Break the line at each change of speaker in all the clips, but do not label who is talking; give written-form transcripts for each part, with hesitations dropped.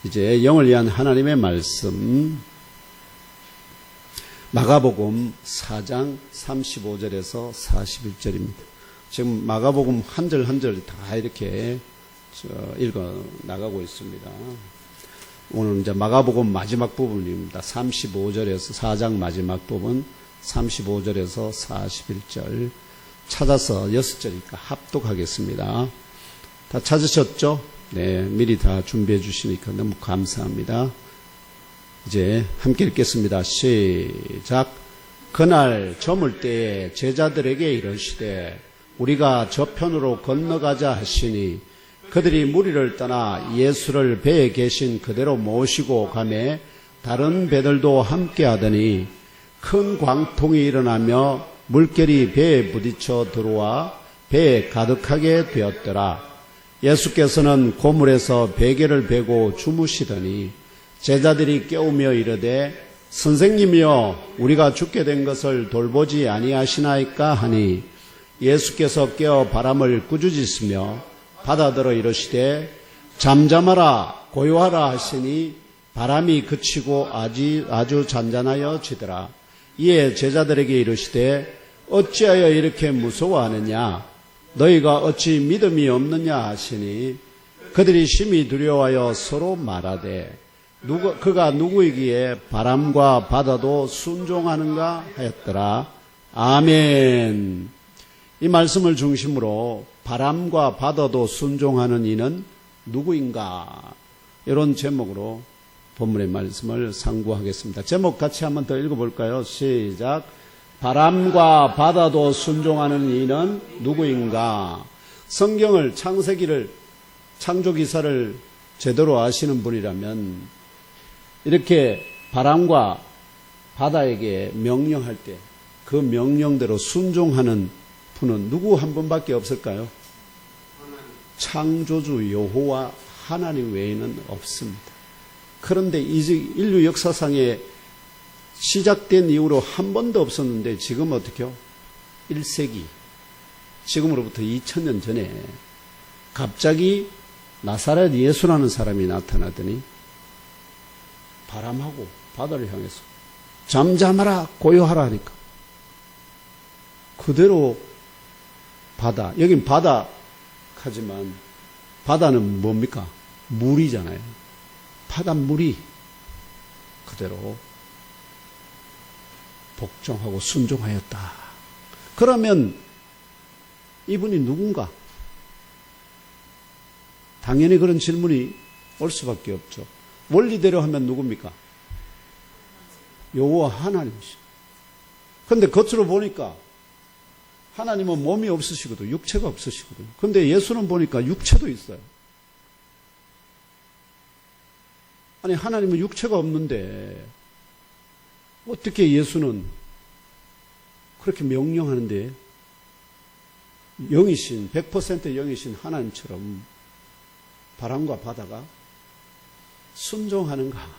이제 영을 위한 하나님의 말씀 마가복음 4장 35절에서 41절입니다. 지금 마가복음 한 절 한 절 다 이렇게 읽어 나가고 있습니다. 오늘 이제 마가복음 마지막 부분입니다. 35절에서 4장 마지막 부분 35절에서 41절 찾아서 6절이니까 합독하겠습니다. 다 찾으셨죠? 네, 미리 다 준비해 주시니까 너무 감사합니다. 이제 함께 읽겠습니다. 시작. 그날 저물 때에 제자들에게 이르시되 우리가 저편으로 건너가자 하시니 그들이 무리를 떠나 예수를 배에 계신 그대로 모시고 가매 다른 배들도 함께 하더니 큰 광풍이 일어나며 물결이 배에 부딪혀 들어와 배에 가득하게 되었더라. 예수께서는 고물에서 베개를 베고 주무시더니 제자들이 깨우며 이르되 선생님이여 우리가 죽게 된 것을 돌보지 아니하시나이까 하니 예수께서 깨어 바람을 꾸짖으시며 바다더러 이르시되 잠잠하라 고요하라 하시니 바람이 그치고 아주 잔잔하여 지더라. 이에 제자들에게 이르시되 어찌하여 이렇게 무서워하느냐 너희가 어찌 믿음이 없느냐 하시니 그들이 심히 두려워하여 서로 말하되 그가 누구이기에 바람과 바다도 순종하는가 하였더라. 아멘. 이 말씀을 중심으로 바람과 바다도 순종하는 이는 누구인가? 이런 제목으로 본문의 말씀을 상고하겠습니다. 제목 같이 한번 더 읽어볼까요? 시작. 바람과 바다도 순종하는 이는 누구인가? 성경을 창조기사를 제대로 아시는 분이라면 이렇게 바람과 바다에게 명령할 때 그 명령대로 순종하는 분은 누구 한 분밖에 없을까요? 창조주 여호와 하나님 외에는 없습니다. 그런데 이제 인류 역사상에 시작된 이후로 한 번도 없었는데 지금 어떻게요? 1세기 지금으로부터 2000년 전에 갑자기 나사렛 예수라는 사람이 나타나더니 바람하고 바다를 향해서 잠잠하라 고요하라 하니까 그대로 바다, 여긴 바다 하지만 바다는 뭡니까? 물이잖아요. 바닷물이 그대로 복종하고 순종하였다. 그러면 이분이 누군가? 당연히 그런 질문이 올 수밖에 없죠. 원리대로 하면 누굽니까? 여호와 하나님이시죠. 그런데 겉으로 보니까 하나님은 몸이 없으시거든, 육체가 없으시거든. 그런데 예수는 보니까 육체도 있어요. 아니 하나님은 육체가 없는데 어떻게 예수는 그렇게 명령하는데 영이신 100% 영이신 하나님처럼 바람과 바다가 순종하는가?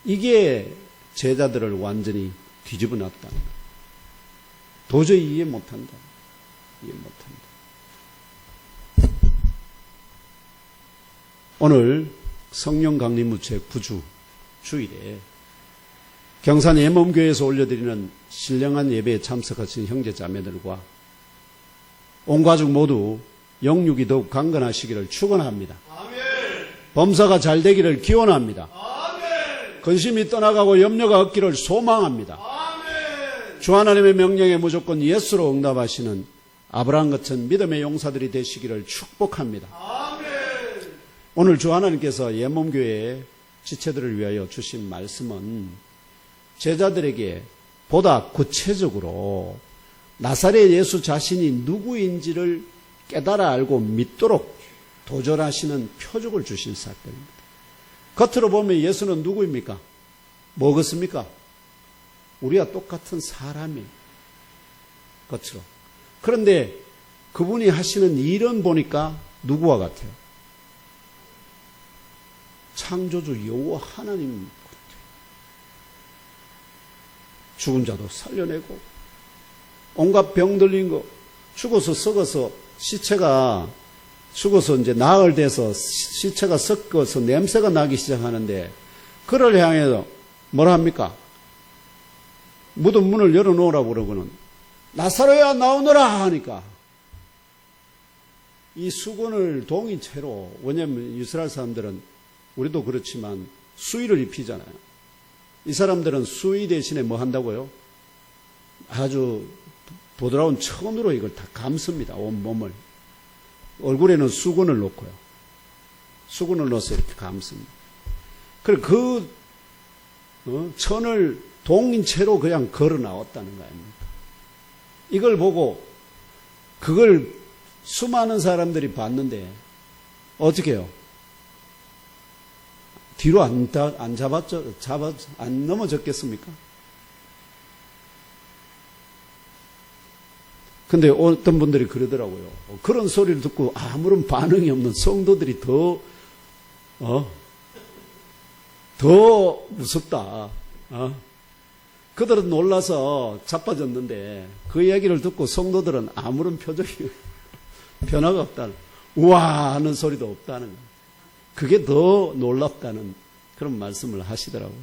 이게 제자들을 완전히 뒤집어 놨다는 거예요. 도저히 이해 못한다. 이해 못한다. 오늘 성령 강림우체 9주 주일에 경산 예몸교회에서 올려드리는 신령한 예배에 참석하신 형제 자매들과 온 가족 모두 영육이 더욱 강건하시기를 축원합니다. 아멘. 범사가 잘 되기를 기원합니다. 아멘. 근심이 떠나가고 염려가 없기를 소망합니다. 아멘. 주 하나님의 명령에 무조건 예수로 응답하시는 아브라함 같은 믿음의 용사들이 되시기를 축복합니다. 아멘. 오늘 주 하나님께서 예몸교회의 지체들을 위하여 주신 말씀은 제자들에게 보다 구체적으로 나사렛 예수 자신이 누구인지를 깨달아 알고 믿도록 도전하시는 표적을 주신 사건입니다. 겉으로 보면 예수는 누구입니까? 뭐겠습니까? 우리와 똑같은 사람이 겉으로. 그런데 그분이 하시는 일은 보니까 누구와 같아요? 창조주 여호와 하나님 같아요. 죽은 자도 살려내고 온갖 병 들린 거 죽어서 썩어서 시체가 죽어서 이제 나흘 돼서 시체가 섞어서 냄새가 나기 시작하는데 그를 향해서 뭐라 합니까? 무덤 문을 열어놓으라고 그러고는 나사로야 나오너라 하니까 이 수건을 동인 채로, 왜냐하면 이스라엘 사람들은 우리도 그렇지만 수의를 입히잖아요. 이 사람들은 수의 대신에 뭐 한다고요? 아주 부드러운 천으로 이걸 다 감습니다. 온 몸을. 얼굴에는 수건을 놓고요. 수건을 넣어서 이렇게 감습니다. 그래 그 천을 동인 채로 그냥 걸어 나왔다는 거 아닙니까? 이걸 보고 그걸 수많은 사람들이 봤는데 어떻게 해요? 뒤로 안 넘어졌겠습니까? 근데 어떤 분들이 그러더라고요. 그런 소리를 듣고 아무런 반응이 없는 성도들이 더 무섭다. 그들은 놀라서 자빠졌는데 그 얘기를 듣고 성도들은 아무런 표정이 변화가 없다는, 우와 하는 소리도 없다는, 그게 더 놀랍다는 그런 말씀을 하시더라고요.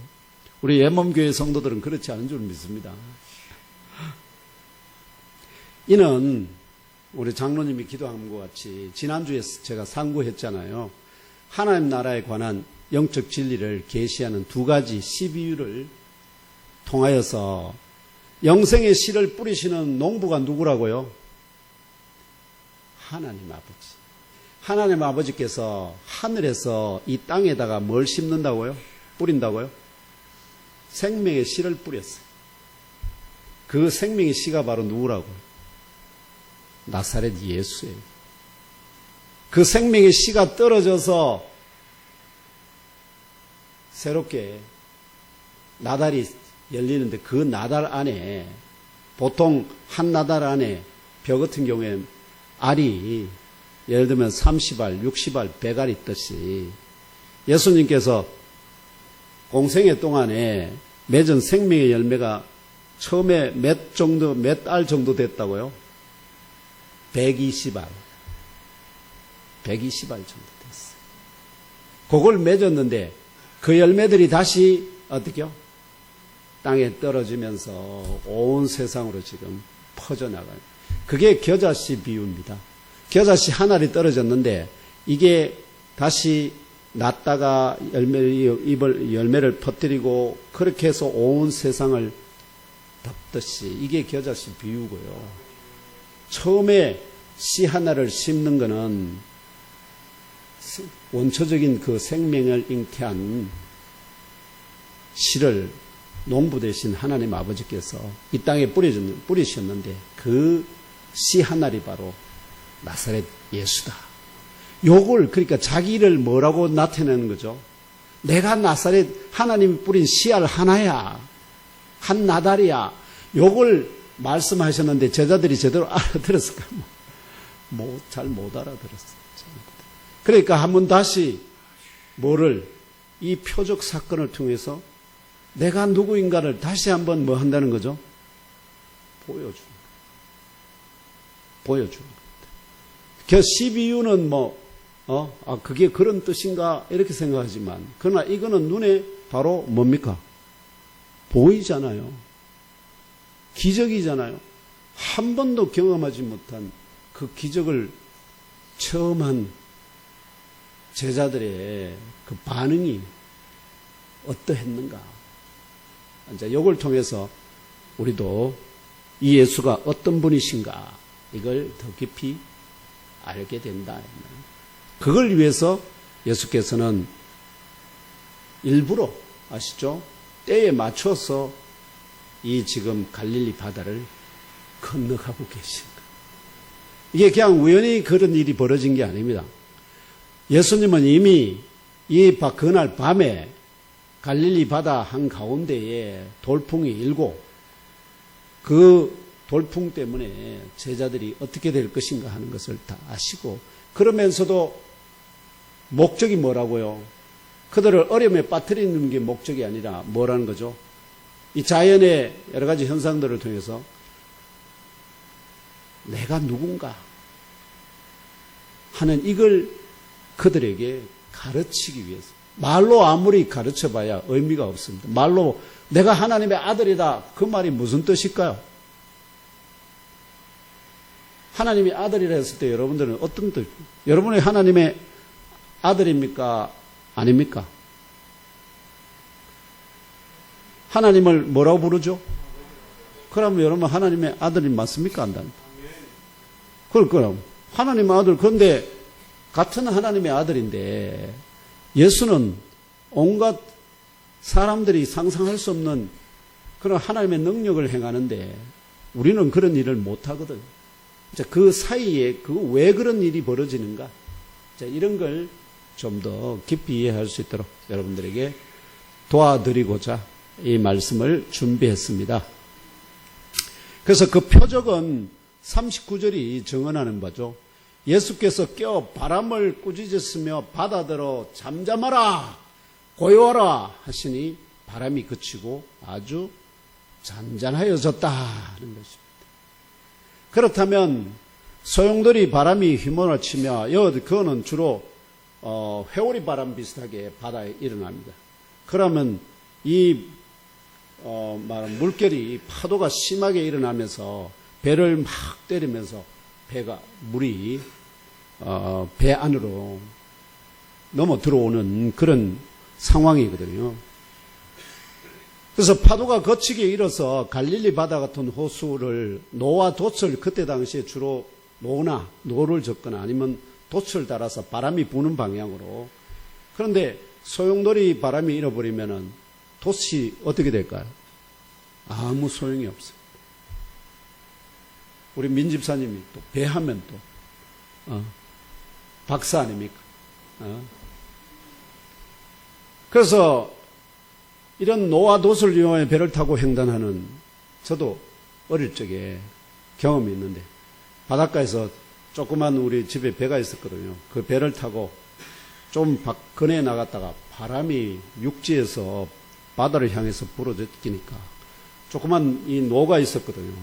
우리 예몸교회 성도들은 그렇지 않은 줄 믿습니다. 이는 우리 장로님이 기도한 것 같이 지난주에 제가 상고했잖아요. 하나님 나라에 관한 영적 진리를 계시하는 두 가지 12유를 통하여서 영생의 씨를 뿌리시는 농부가 누구라고요? 하나님 아버지. 하나님 아버지께서 하늘에서 이 땅에다가 뭘 심는다고요? 뿌린다고요? 생명의 씨를 뿌렸어요. 그 생명의 씨가 바로 누구라고요? 나사렛 예수예요. 그 생명의 씨가 떨어져서 새롭게 나달이 열리는데 그 나달 안에, 보통 한 나달 안에 벼 같은 경우에 알이 예를 들면 30알, 60알, 100알이 있듯이 예수님께서 공생애 동안에 맺은 생명의 열매가 처음에 몇 알 정도 됐다고요? 120알. 120알 정도 됐어요. 그걸 맺었는데 그 열매들이 다시 어떻게요? 땅에 떨어지면서 온 세상으로 지금 퍼져나가요. 그게 겨자씨 비유입니다. 겨자씨 한 알이 떨어졌는데 이게 다시 났다가 열매를 퍼뜨리고 그렇게 해서 온 세상을 덮듯이 이게 겨자씨 비유고요. 처음에 씨 하나를 심는 것은 원초적인 그 생명을 잉태한 씨를 농부 대신 하나님 아버지께서 이 땅에 뿌리셨는데 그 씨 한 알이 바로 나사렛 예수다. 요걸 그러니까 자기를 뭐라고 나타내는 거죠? 내가 나사렛 하나님이 뿌린 씨알 하나야. 한 나달이야. 요걸 말씀하셨는데 제자들이 제대로 알아들었을까? 잘 못 알아들었어요. 그러니까 한번 다시 이 표적 사건을 통해서 내가 누구인가를 다시 한번 뭐 한다는 거죠? 보여주는 겁니다. 12유는 그게 그런 뜻인가? 이렇게 생각하지만, 그러나 이거는 눈에 바로 뭡니까? 보이잖아요. 기적이잖아요. 한 번도 경험하지 못한 그 기적을 처음 한 제자들의 그 반응이 어떠했는가? 이제 이걸 통해서 우리도 이 예수가 어떤 분이신가? 이걸 더 깊이 알게 된다. 그걸 위해서 예수께서는 일부러, 아시죠? 때에 맞춰서 이 지금 갈릴리 바다를 건너가고 계신 거예요. 이게 그냥 우연히 그런 일이 벌어진 게 아닙니다. 예수님은 이미 그날 밤에 갈릴리 바다 한가운데에 돌풍이 일고 그 돌풍 때문에 제자들이 어떻게 될 것인가 하는 것을 다 아시고, 그러면서도 목적이 뭐라고요? 그들을 어려움에 빠뜨리는 게 목적이 아니라 뭐라는 거죠? 이 자연의 여러 가지 현상들을 통해서 내가 누군가? 하는 이걸 그들에게 가르치기 위해서. 말로 아무리 가르쳐봐야 의미가 없습니다. 말로 내가 하나님의 아들이다. 그 말이 무슨 뜻일까요? 하나님이 아들이라 했을 때 여러분들은 어떤 뜻? 여러분이 하나님의 아들입니까? 아닙니까? 하나님을 뭐라고 부르죠? 그러면 여러분 하나님의 아들이 맞습니까? 안 됩니까? 그럼 하나님의 아들, 그런데 같은 하나님의 아들인데 예수는 온갖 사람들이 상상할 수 없는 그런 하나님의 능력을 행하는데 우리는 그런 일을 못하거든. 그 사이에 왜 그런 일이 벌어지는가? 이런 걸 좀 더 깊이 이해할 수 있도록 여러분들에게 도와드리고자 이 말씀을 준비했습니다. 그래서 그 표적은 39절이 증언하는 바죠. 예수께서 깨어 바람을 꾸짖으시며 바다더러 잠잠하라 고요하라 하시니 바람이 그치고 아주 잔잔하여졌다는 것입니다. 그렇다면 소용돌이 바람이 휘몰아치며 그거는 주로 회오리 바람 비슷하게 바다에 일어납니다. 그러면 이 물결이 파도가 심하게 일어나면서 배를 막 때리면서 물이 배 안으로 넘어 들어오는 그런 상황이거든요. 그래서 파도가 거치게 일어서 갈릴리 바다 같은 호수를 노와 돛을 그때 당시에 주로 노를 젓거나 아니면 돛을 달아서 바람이 부는 방향으로. 그런데 소용돌이 바람이 일어버리면은 돛이 어떻게 될까요? 아무 소용이 없어요. 우리 민집사님이 또 배하면 또 박사 아닙니까? 그래서 이런 노와 돛을 이용해 배를 타고 횡단하는 저도 어릴 적에 경험이 있는데 바닷가에서 조그만 우리 집에 배가 있었거든요. 그 배를 타고 좀 건너에 나갔다가 바람이 육지에서 바다를 향해서 불어제끼니까 조그만 이 노가 있었거든요.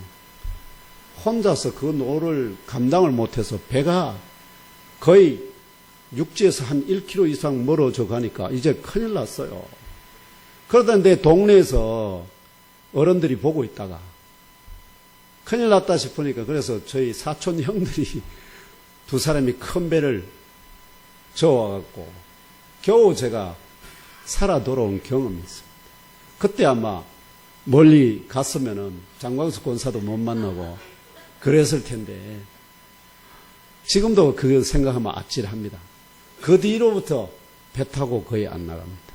혼자서 그 노를 감당을 못해서 배가 거의 육지에서 한 1km 이상 멀어져 가니까 이제 큰일 났어요. 그러다 내 동네에서 어른들이 보고 있다가 큰일 났다 싶으니까 그래서 저희 사촌 형들이 두 사람이 큰 배를 저어와갖고 겨우 제가 살아 돌아온 경험이 있습니다. 그때 아마 멀리 갔으면은 장광수 권사도 못 만나고 그랬을 텐데 지금도 그 생각하면 아찔합니다. 그 뒤로부터 배 타고 거의 안 나갑니다.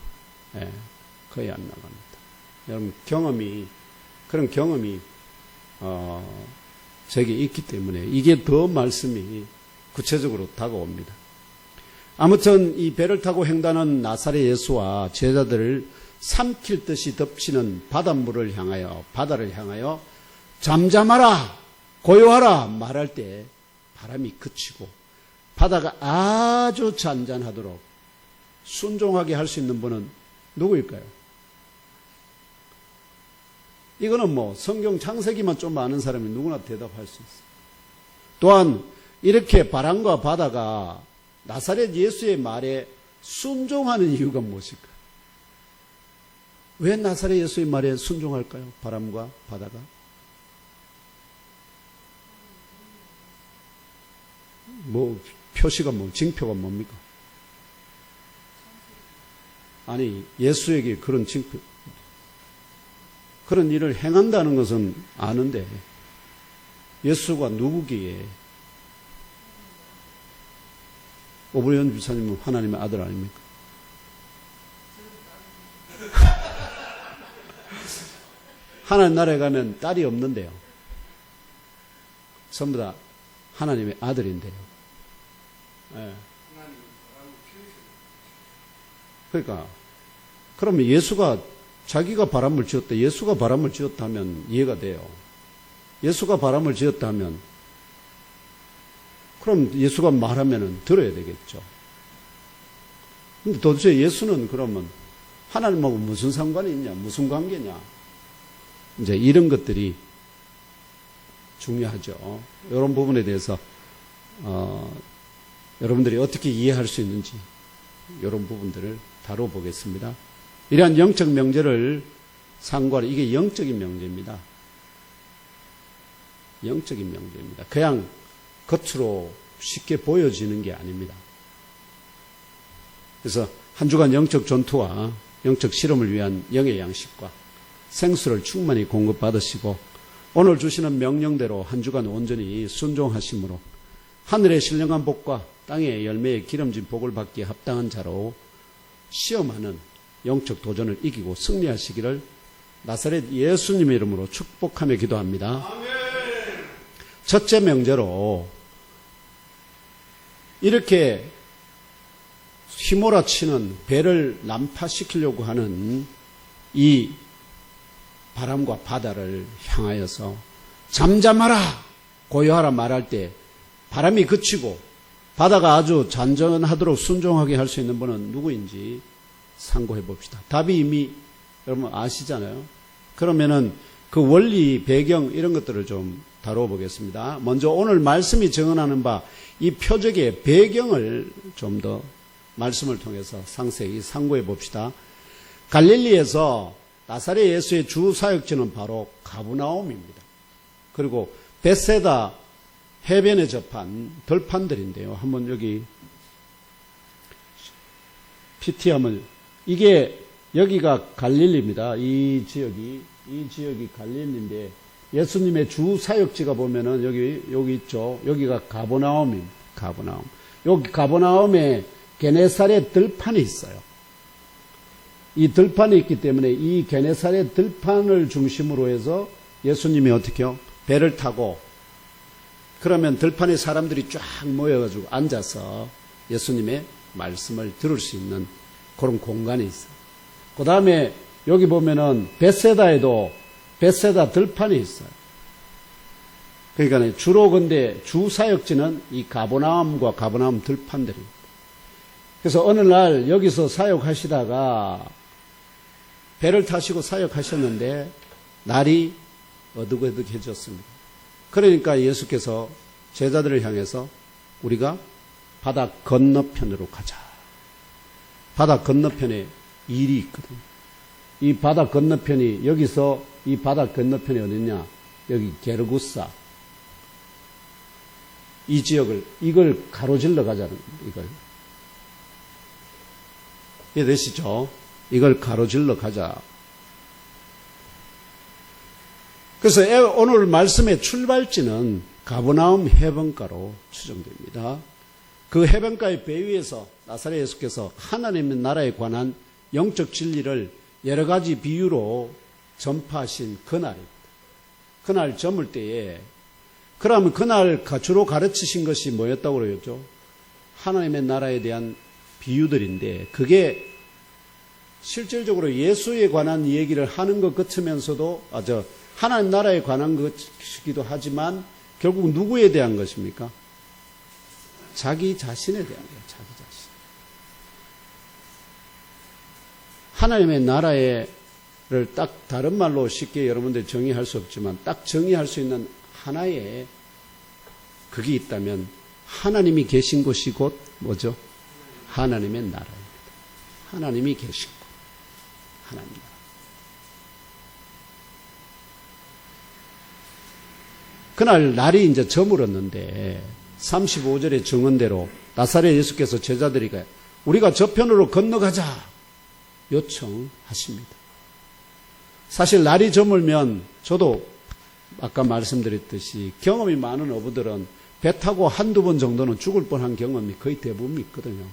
예, 거의 안 나갑니다. 여러분 그런 경험이 제게 있기 때문에 이게 더 말씀이 구체적으로 다가옵니다. 아무튼 이 배를 타고 횡단한 나사렛 예수와 제자들을 삼킬 듯이 덮치는 바닷물을 향하여 바다를 향하여 잠잠하라 고요하라 말할 때 바람이 그치고 바다가 아주 잔잔하도록 순종하게 할 수 있는 분은 누구일까요? 이거는 성경 창세기만 좀 아는 사람이 누구나 대답할 수 있어요. 또한 이렇게 바람과 바다가 나사렛 예수의 말에 순종하는 이유가 무엇일까? 왜 나사렛 예수의 말에 순종할까요? 바람과 바다가? 표시가 징표가 뭡니까? 아니, 예수에게 그런 징표, 그런 일을 행한다는 것은 아는데, 예수가 누구기에? 오브리온 집사님은 하나님의 아들 아닙니까? 하나님 나라에 가면 딸이 없는데요. 전부 다 하나님의 아들인데요. 네. 그러니까 그러면 예수가 자기가 바람을 지었다. 예수가 바람을 지었다면 이해가 돼요. 예수가 바람을 지었다면 그럼 예수가 말하면 들어야 되겠죠. 근데 도대체 예수는 그러면 하나님하고 무슨 상관이 있냐? 무슨 관계냐? 이제 이런 것들이 중요하죠. 이런 부분에 대해서 여러분들이 어떻게 이해할 수 있는지 이런 부분들을 다뤄보겠습니다. 이러한 영적 명제를 상고하는 이게 영적인 명제입니다. 영적인 명제입니다. 그냥 겉으로 쉽게 보여지는 게 아닙니다. 그래서 한 주간 영적 전투와 영적 실험을 위한 영의 양식과 생수를 충만히 공급받으시고 오늘 주시는 명령대로 한 주간 온전히 순종하심으로 하늘의 신령한 복과 땅의 열매의 기름진 복을 받기에 합당한 자로 시험하는 영적 도전을 이기고 승리하시기를 나사렛 예수님의 이름으로 축복하며 기도합니다. 첫째 명제로 이렇게 휘몰아치는 배를 난파시키려고 하는 이 바람과 바다를 향하여서 잠잠하라 고요하라 말할 때 바람이 그치고 바다가 아주 잔잔하도록 순종하게 할 수 있는 분은 누구인지 상고해 봅시다. 답이 이미 여러분 아시잖아요. 그러면은 그 원리 배경 이런 것들을 좀 다루어 보겠습니다. 먼저 오늘 말씀이 증언하는 바 이 표적의 배경을 좀 더 말씀을 통해서 상세히 상고해 봅시다. 갈릴리에서 나사렛 예수의 주 사역지는 바로 가브나움입니다. 그리고 벳세다 해변에 접한 들판들인데요. 한번 여기 PT하면 이게 여기가 갈릴리입니다. 이 지역이 갈릴리인데 예수님의 주 사역지가 보면은 여기 있죠. 여기가 가버나움입니다. 가버나움. 여기 가버나움에 게네사렛 들판이 있어요. 이 들판이 있기 때문에 이 게네사렛 들판을 중심으로 해서 예수님이 어떻게요? 배를 타고 그러면 들판에 사람들이 쫙 모여가지고 앉아서 예수님의 말씀을 들을 수 있는 그런 공간이 있어요. 그 다음에 여기 보면은 벳세다에도 벳세다 들판이 있어요. 그러니까 주로 근데 주 사역지는 이 가버나움과 가버나움 들판들입니다. 그래서 어느 날 여기서 사역하시다가 배를 타시고 사역하셨는데 날이 어둑어둑해졌습니다. 그러니까 예수께서 제자들을 향해서 우리가 바다 건너편으로 가자. 바다 건너편에 일이 있거든요. 이 바다 건너편이 여기서 이 바다 건너편이 어디냐? 여기 게르구사. 이 지역을 이걸 가로질러 가자는 이걸. 이해되시죠? 이걸 가로질러 가자. 그래서 오늘 말씀의 출발지는 가버나움 해변가로 추정됩니다. 그 해변가의 배 위에서 나사렛 예수께서 하나님의 나라에 관한 영적 진리를 여러 가지 비유로 전파하신 그날입니다. 그날 저물 때에 그러면 그날 주로 가르치신 것이 뭐였다고 그러죠? 하나님의 나라에 대한 비유들인데 그게 실질적으로 예수에 관한 얘기를 하는 것 같으면서도 하나님 나라에 관한 것이기도 하지만 결국 누구에 대한 것입니까? 자기 자신에 대한 거예요. 자기 자신. 하나님의 나라를 딱 다른 말로 쉽게 여러분들 정의할 수 없지만 딱 정의할 수 있는 하나의 그게 있다면 하나님이 계신 곳이 곧 뭐죠? 하나님의 나라입니다. 하나님이 계신 곳. 하나님 나라. 그날 날이 이제 저물었는데 35절의 증언대로 나사렛 예수께서 제자들에게 우리가 저편으로 건너가자 요청하십니다. 사실 날이 저물면 저도 아까 말씀드렸듯이 경험이 많은 어부들은 배 타고 한두 번 정도는 죽을 뻔한 경험이 거의 대부분 있거든요.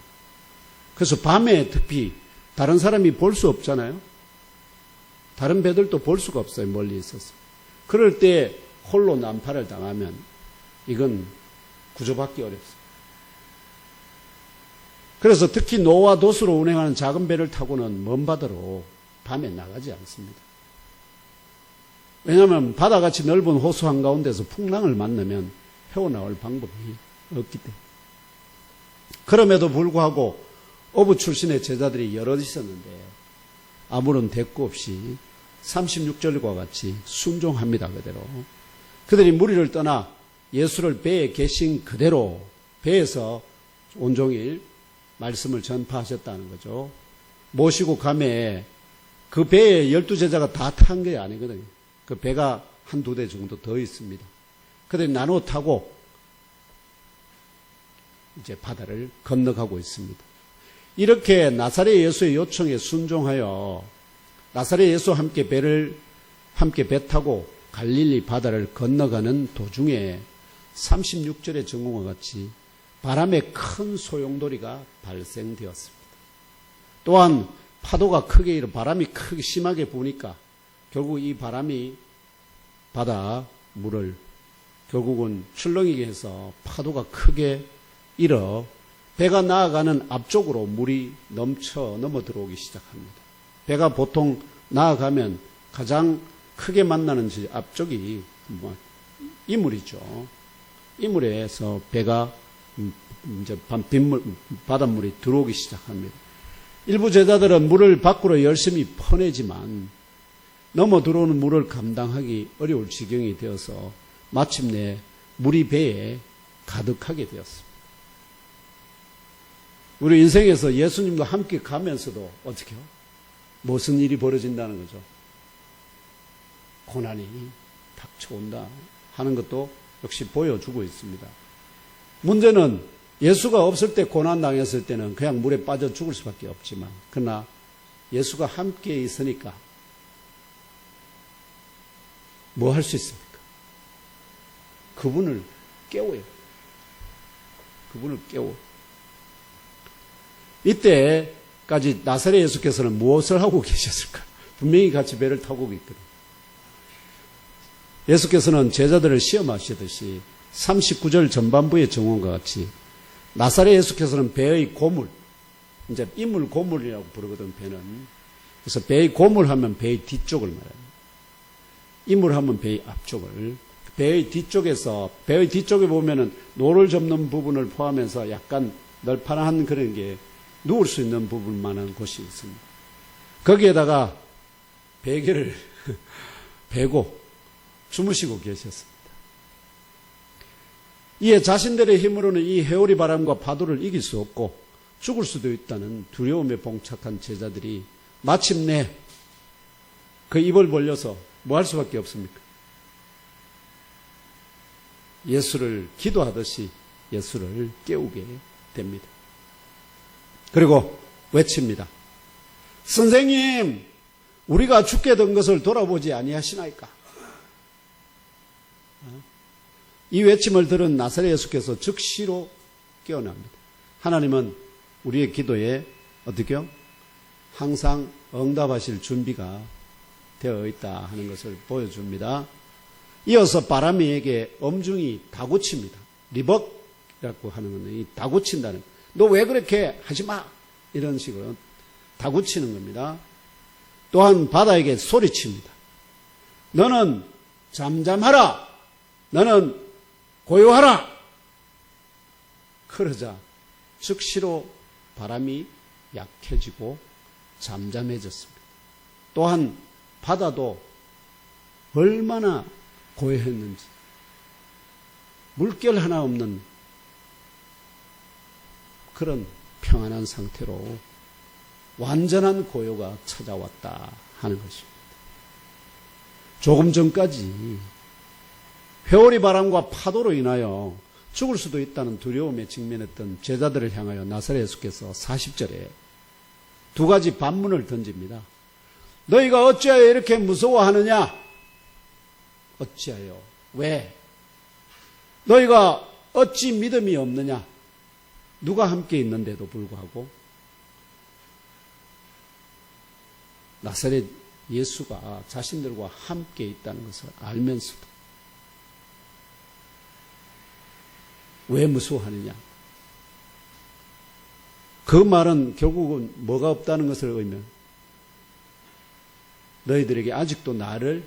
그래서 밤에 특히 다른 사람이 볼 수 없잖아요. 다른 배들도 볼 수가 없어요. 멀리 있어서. 그럴 때 홀로 난파를 당하면 이건 구조받기 어렵습니다. 그래서 특히 노와 돛으로 운행하는 작은 배를 타고는 먼 바다로 밤에 나가지 않습니다. 왜냐하면 바다같이 넓은 호수 한가운데서 풍랑을 만나면 헤어나올 방법이 없기 때문에. 그럼에도 불구하고 어부 출신의 제자들이 여럿 있었는데 아무런 대꾸 없이 36절과 같이 순종합니다. 그대로. 그들이 무리를 떠나 예수를 배에 계신 그대로 배에서 온종일 말씀을 전파하셨다는 거죠. 모시고 가매 그 배에 12제자가 다 탄 게 아니거든요. 그 배가 한두 대 정도 더 있습니다. 그들이 나눠 타고 이제 바다를 건너가고 있습니다. 이렇게 나사렛 예수의 요청에 순종하여 나사렛 예수와 함께 배 타고 갈릴리 바다를 건너가는 도중에 36절의 증언과 같이 바람에 큰 소용돌이가 발생되었습니다. 또한 파도가 크게 일어 바람이 크게 심하게 부니까 결국 이 바람이 바다 물을 결국은 출렁이게 해서 파도가 크게 일어 배가 나아가는 앞쪽으로 물이 넘어 들어오기 시작합니다. 배가 보통 나아가면 가장 크게 만나는 앞쪽이 이물이죠. 이물에서 배가 이제 바닷물이 들어오기 시작합니다. 일부 제자들은 물을 밖으로 열심히 퍼내지만 넘어 들어오는 물을 감당하기 어려울 지경이 되어서 마침내 물이 배에 가득하게 되었습니다. 우리 인생에서 예수님과 함께 가면서도 어떻게 해요? 무슨 일이 벌어진다는 거죠? 고난이 닥쳐온다 하는 것도 역시 보여주고 있습니다. 문제는 예수가 없을 때 고난 당했을 때는 그냥 물에 빠져 죽을 수밖에 없지만 그러나 예수가 함께 있으니까 뭐 할 수 있습니까? 그분을 깨워요. 그분을 깨워. 이때까지 나사렛 예수께서는 무엇을 하고 계셨을까? 분명히 같이 배를 타고 있거든요. 예수께서는 제자들을 시험하시듯이 39절 전반부의 정언과 같이 나사렛 예수께서는 배의 고물, 이제 이물 고물이라고 부르거든, 배는. 그래서 배의 고물하면 배의 뒤쪽을 말합니다. 이물하면 배의 앞쪽을. 배의 뒤쪽에 보면은 노를 접는 부분을 포함해서 약간 널판한 그런 게 누울 수 있는 부분만한 곳이 있습니다. 거기에다가 베개를 베고 주무시고 계셨습니다. 이에 자신들의 힘으로는 이 해오리 바람과 파도를 이길 수 없고 죽을 수도 있다는 두려움에 봉착한 제자들이 마침내 그 입을 벌려서 뭐 할 수밖에 없습니까? 예수를 기도하듯이 예수를 깨우게 됩니다. 그리고 외칩니다. 선생님, 우리가 죽게 된 것을 돌아보지 아니하시나이까? 이 외침을 들은 나사렛 예수께서 즉시로 깨어납니다. 하나님은 우리의 기도에 어떻게요? 항상 응답하실 준비가 되어 있다 하는 것을 보여줍니다. 이어서 바람에게 엄중히 다구칩니다. 리벅이라고 하는 건 이 다구친다는, 너 왜 그렇게 하지 마! 이런 식으로 다구치는 겁니다. 또한 바다에게 소리칩니다. 너는 잠잠하라! 너는 고요하라! 그러자 즉시로 바람이 약해지고 잠잠해졌습니다. 또한 바다도 얼마나 고요했는지, 물결 하나 없는 그런 평안한 상태로 완전한 고요가 찾아왔다 하는 것입니다. 조금 전까지 회오리 바람과 파도로 인하여 죽을 수도 있다는 두려움에 직면했던 제자들을 향하여 나사렛 예수께서 40절에 두 가지 반문을 던집니다. 너희가 어찌하여 이렇게 무서워하느냐? 어찌하여? 왜? 너희가 어찌 믿음이 없느냐? 누가 함께 있는데도 불구하고 나사렛 예수가 자신들과 함께 있다는 것을 알면서도 왜 무서워하느냐? 그 말은 결국은 뭐가 없다는 것을 의미합니다. 너희들에게 아직도 나를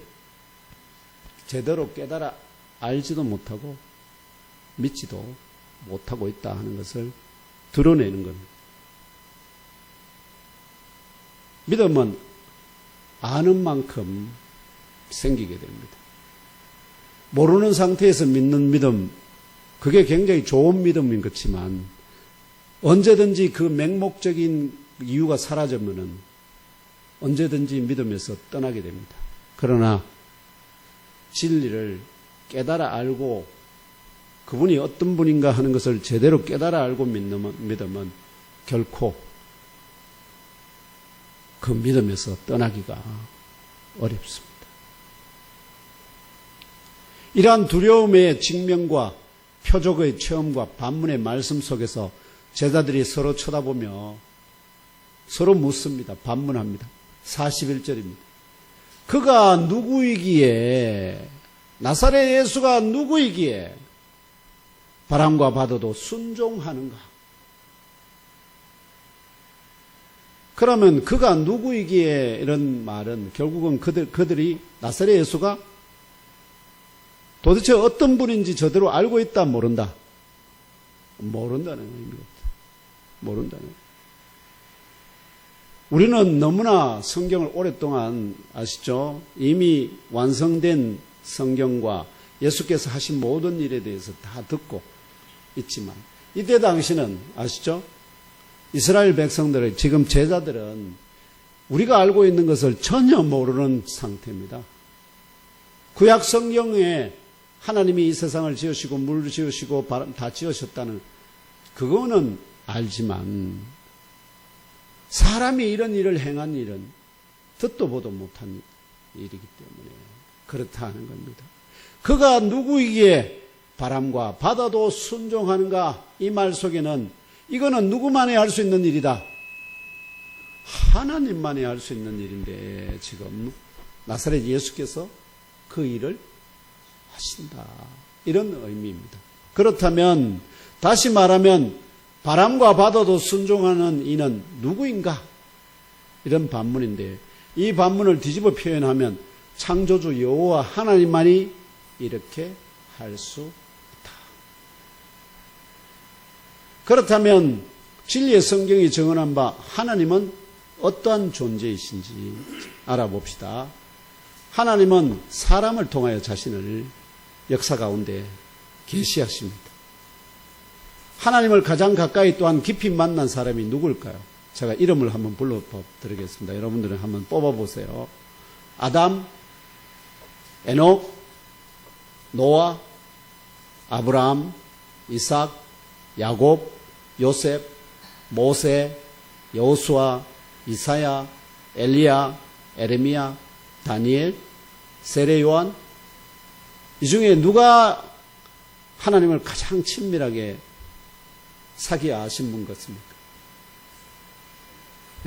제대로 깨달아 알지도 못하고 믿지도 못하고 있다 하는 것을 드러내는 겁니다. 믿음은 아는 만큼 생기게 됩니다. 모르는 상태에서 믿는 믿음, 그게 굉장히 좋은 믿음인 것이지만 언제든지 그 맹목적인 이유가 사라지면은 언제든지 믿음에서 떠나게 됩니다. 그러나 진리를 깨달아 알고 그분이 어떤 분인가 하는 것을 제대로 깨달아 알고 믿으면 결코 그 믿음에서 떠나기가 어렵습니다. 이러한 두려움의 직면과 표적의 체험과 반문의 말씀 속에서 제자들이 서로 쳐다보며 서로 묻습니다. 반문합니다. 41절입니다. 그가 누구이기에, 나사렛 예수가 누구이기에 바람과 바다도 순종하는가? 그러면 그가 누구이기에 이런 말은 결국은 그들이 나사렛 예수가 도대체 어떤 분인지 제대로 알고 있다, 모른다? 모른다는 의미입니다. 모른다는 의미. 우리는 너무나 성경을 오랫동안 아시죠? 이미 완성된 성경과 예수께서 하신 모든 일에 대해서 다 듣고 있지만 이때 당시는 아시죠? 이스라엘 백성들의 지금 제자들은 우리가 알고 있는 것을 전혀 모르는 상태입니다. 구약 성경에 하나님이 이 세상을 지으시고 물을 지으시고 다 지으셨다는 그거는 알지만 사람이 이런 일을 행한 일은 듣도 보도 못한 일이기 때문에 그렇다 하는 겁니다. 그가 누구이기에 바람과 바다도 순종하는가? 이 말 속에는 이거는 누구만이 할 수 있는 일이다. 하나님만이 할 수 있는 일인데 지금 나사렛 예수께서 그 일을 하신다. 이런 의미입니다. 그렇다면 다시 말하면 바람과 바다도 순종하는 이는 누구인가? 이런 반문인데 이 반문을 뒤집어 표현하면 창조주 여호와 하나님만이 이렇게 할 수 있다. 그렇다면 진리의 성경이 증언한 바 하나님은 어떠한 존재이신지 알아봅시다. 하나님은 사람을 통하여 자신을 역사 가운데 계시하십니다. 하나님을 가장 가까이 또한 깊이 만난 사람이 누굴까요? 제가 이름을 한번 불러드리겠습니다. 여러분들은 한번 뽑아보세요. 아담, 에녹, 노아, 아브라함, 이삭, 야곱, 요셉, 모세, 여호수아, 이사야, 엘리야, 에레미야, 다니엘, 세례 요한. 이 중에 누가 하나님을 가장 친밀하게 사귀어 아신 분 같습니까?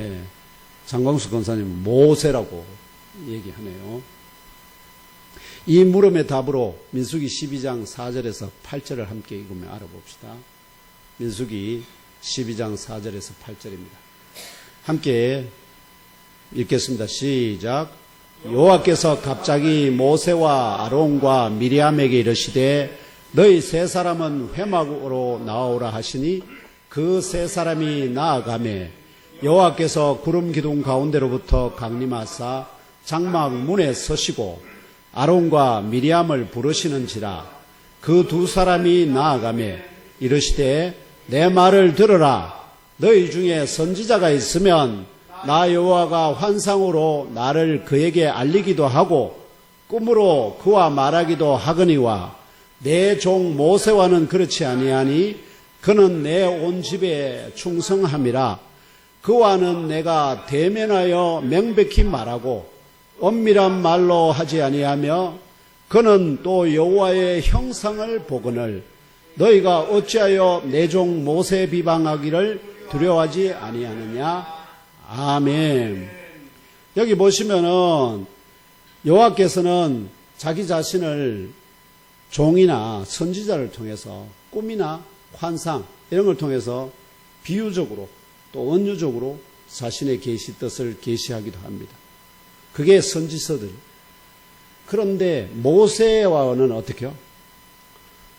예, 장광수 권사님은 모세라고 얘기하네요. 이 물음의 답으로 민수기 12장 4절에서 8절을 함께 읽으며 알아봅시다. 민수기 12장 4절에서 8절입니다. 함께 읽겠습니다. 시작. 여호와께서 갑자기 모세와 아론과 미리암에게 이르시되 너희 세 사람은 회막으로 나오라 하시니 그 세 사람이 나아가매 여호와께서 구름 기둥 가운데로부터 강림하사 장막 문에 서시고 아론과 미리암을 부르시는지라. 그 두 사람이 나아가매 이르시되 내 말을 들으라. 너희 중에 선지자가 있으면 나 여호와가 환상으로 나를 그에게 알리기도 하고 꿈으로 그와 말하기도 하거니와 내 종 모세와는 그렇지 아니하니 그는 내 온 집에 충성함이라. 그와는 내가 대면하여 명백히 말하고 엄밀한 말로 하지 아니하며 그는 또 여호와의 형상을 보거늘 너희가 어찌하여 내 종 모세 비방하기를 두려워하지 아니하느냐. 아멘. 여기 보시면은 여호와께서는 자기 자신을 종이나 선지자를 통해서 꿈이나 환상 이런 걸 통해서 비유적으로 또 은유적으로 자신의 계시 뜻을 계시하기도 합니다. 그게 선지서들. 그런데 모세와는 어떻게요?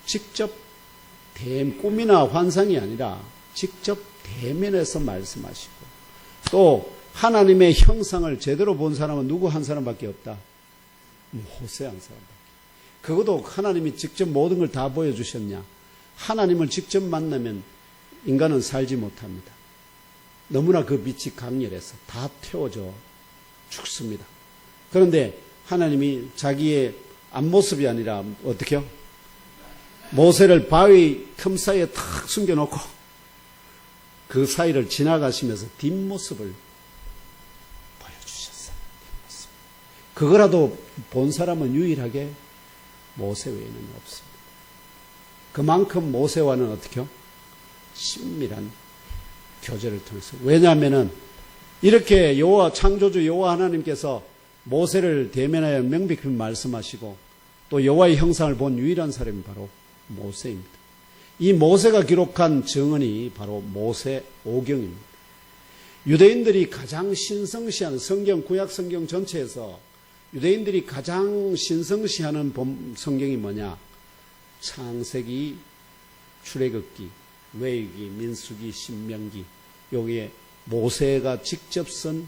직접 꿈이나 환상이 아니라 직접 대면해서 말씀하시고 또 하나님의 형상을 제대로 본 사람은 누구 한 사람밖에 없다. 모세 한 사람밖에. 그것도 하나님이 직접 모든 걸 다 보여주셨냐. 하나님을 직접 만나면 인간은 살지 못합니다. 너무나 그 빛이 강렬해서 다 태워져 죽습니다. 그런데 하나님이 자기의 앞모습이 아니라 어떻게요? 모세를 바위 틈 사이에 탁 숨겨놓고 그 사이를 지나가시면서 뒷모습을 보여주셨어요. 뒷모습. 그거라도 본 사람은 유일하게 모세 외에는 없습니다. 그만큼 모세와는 어떻게요? 친밀한 교제를 통해서. 왜냐하면은 이렇게 창조주 여호와 하나님께서 모세를 대면하여 명백히 말씀하시고 또 여호와의 형상을 본 유일한 사람이 바로 모세입니다. 이 모세가 기록한 증언이 바로 모세오경입니다. 유대인들이 가장 신성시하는 성경, 구약 성경 전체에서 유대인들이 가장 신성시하는 성경이 뭐냐? 창세기, 출애굽기, 레위기, 민수기, 신명기. 여기에 모세가 직접 쓴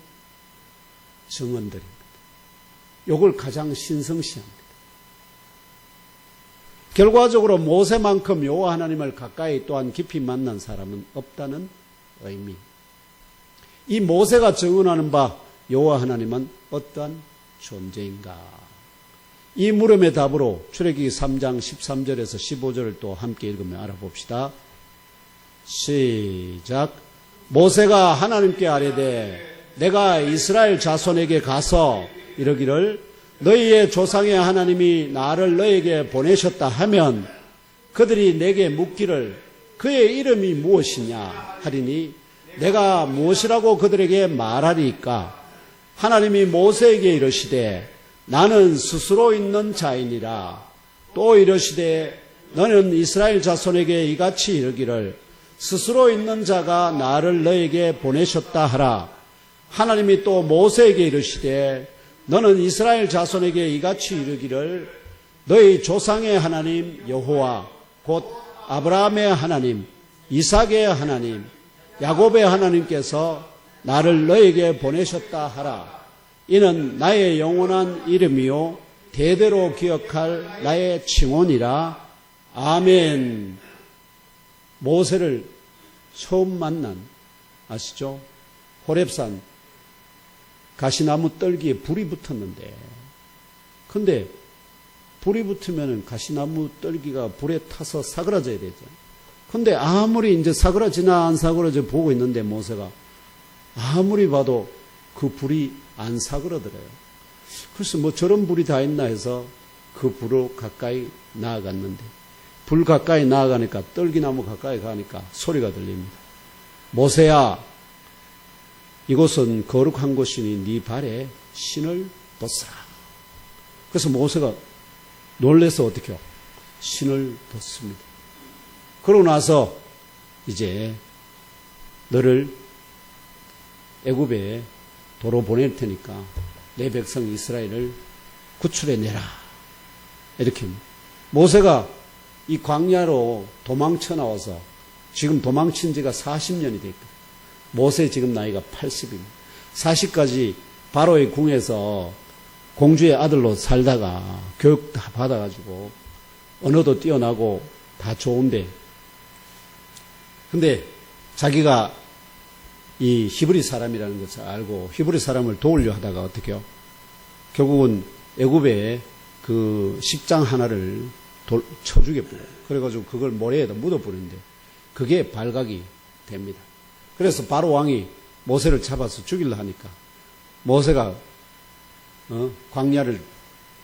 증언들입니다. 이걸 가장 신성시합니다. 결과적으로 모세만큼 여호와 하나님을 가까이 또한 깊이 만난 사람은 없다는 의미. 이 모세가 증언하는 바 여호와 하나님은 어떠한 존재인가? 이 물음의 답으로 출애굽기 3장 13절에서 15절을 또 함께 읽으며 알아봅시다. 시작. 모세가 하나님께 아뢰되 내가 이스라엘 자손에게 가서 이르기를 너희의 조상의 하나님이 나를 너에게 보내셨다 하면 그들이 내게 묻기를 그의 이름이 무엇이냐 하리니 내가 무엇이라고 그들에게 말하리이까? 하나님이 모세에게 이르시되 나는 스스로 있는 자이니라. 또 이르시되 너는 이스라엘 자손에게 이같이 이르기를 스스로 있는 자가 나를 너에게 보내셨다 하라. 하나님이 또 모세에게 이르시되 너는 이스라엘 자손에게 이같이 이르기를 너희 조상의 하나님 여호와 곧 아브라함의 하나님, 이삭의 하나님, 야곱의 하나님께서 나를 너에게 보내셨다 하라. 이는 나의 영원한 이름이요 대대로 기억할 나의 칭혼이라. 아멘. 모세를 처음 만난 아시죠? 호렙산 가시나무 떨기에 불이 붙었는데 근데 불이 붙으면 가시나무 떨기가 불에 타서 사그라져야 되죠. 근데 아무리 이제 사그라지나 안 사그라져 보고 있는데 모세가 아무리 봐도 그 불이 안 사그라들어요. 그래서 뭐 저런 불이 다 있나 해서 그 불로 가까이 나아갔는데 불 가까이 나아가니까 떨기나무 가까이 가니까 소리가 들립니다. 모세야, 이곳은 거룩한 곳이니 네 발에 신을 벗으라. 그래서 모세가 놀라서 어떻게 해요? 신을 벗습니다. 그러고 나서 이제 너를 애굽에 도로 보낼 테니까 내 백성 이스라엘을 구출해내라. 이렇게 모세가 이 광야로 도망쳐 나와서 지금 도망친 지가 40년이 됐거든요. 모세 지금 나이가 80입니다. 40까지 바로의 궁에서 공주의 아들로 살다가 교육 다 받아가지고 언어도 뛰어나고 다 좋은데 근데 자기가 이 히브리 사람이라는 것을 알고 히브리 사람을 도우려 하다가 어떻게 해요? 결국은 애굽에 그 십장 하나를 쳐주게 뿌려요. 그래가지고 그걸 모래에다 묻어버리는데 그게 발각이 됩니다. 그래서 바로 왕이 모세를 잡아서 죽이려 하니까 모세가 광야를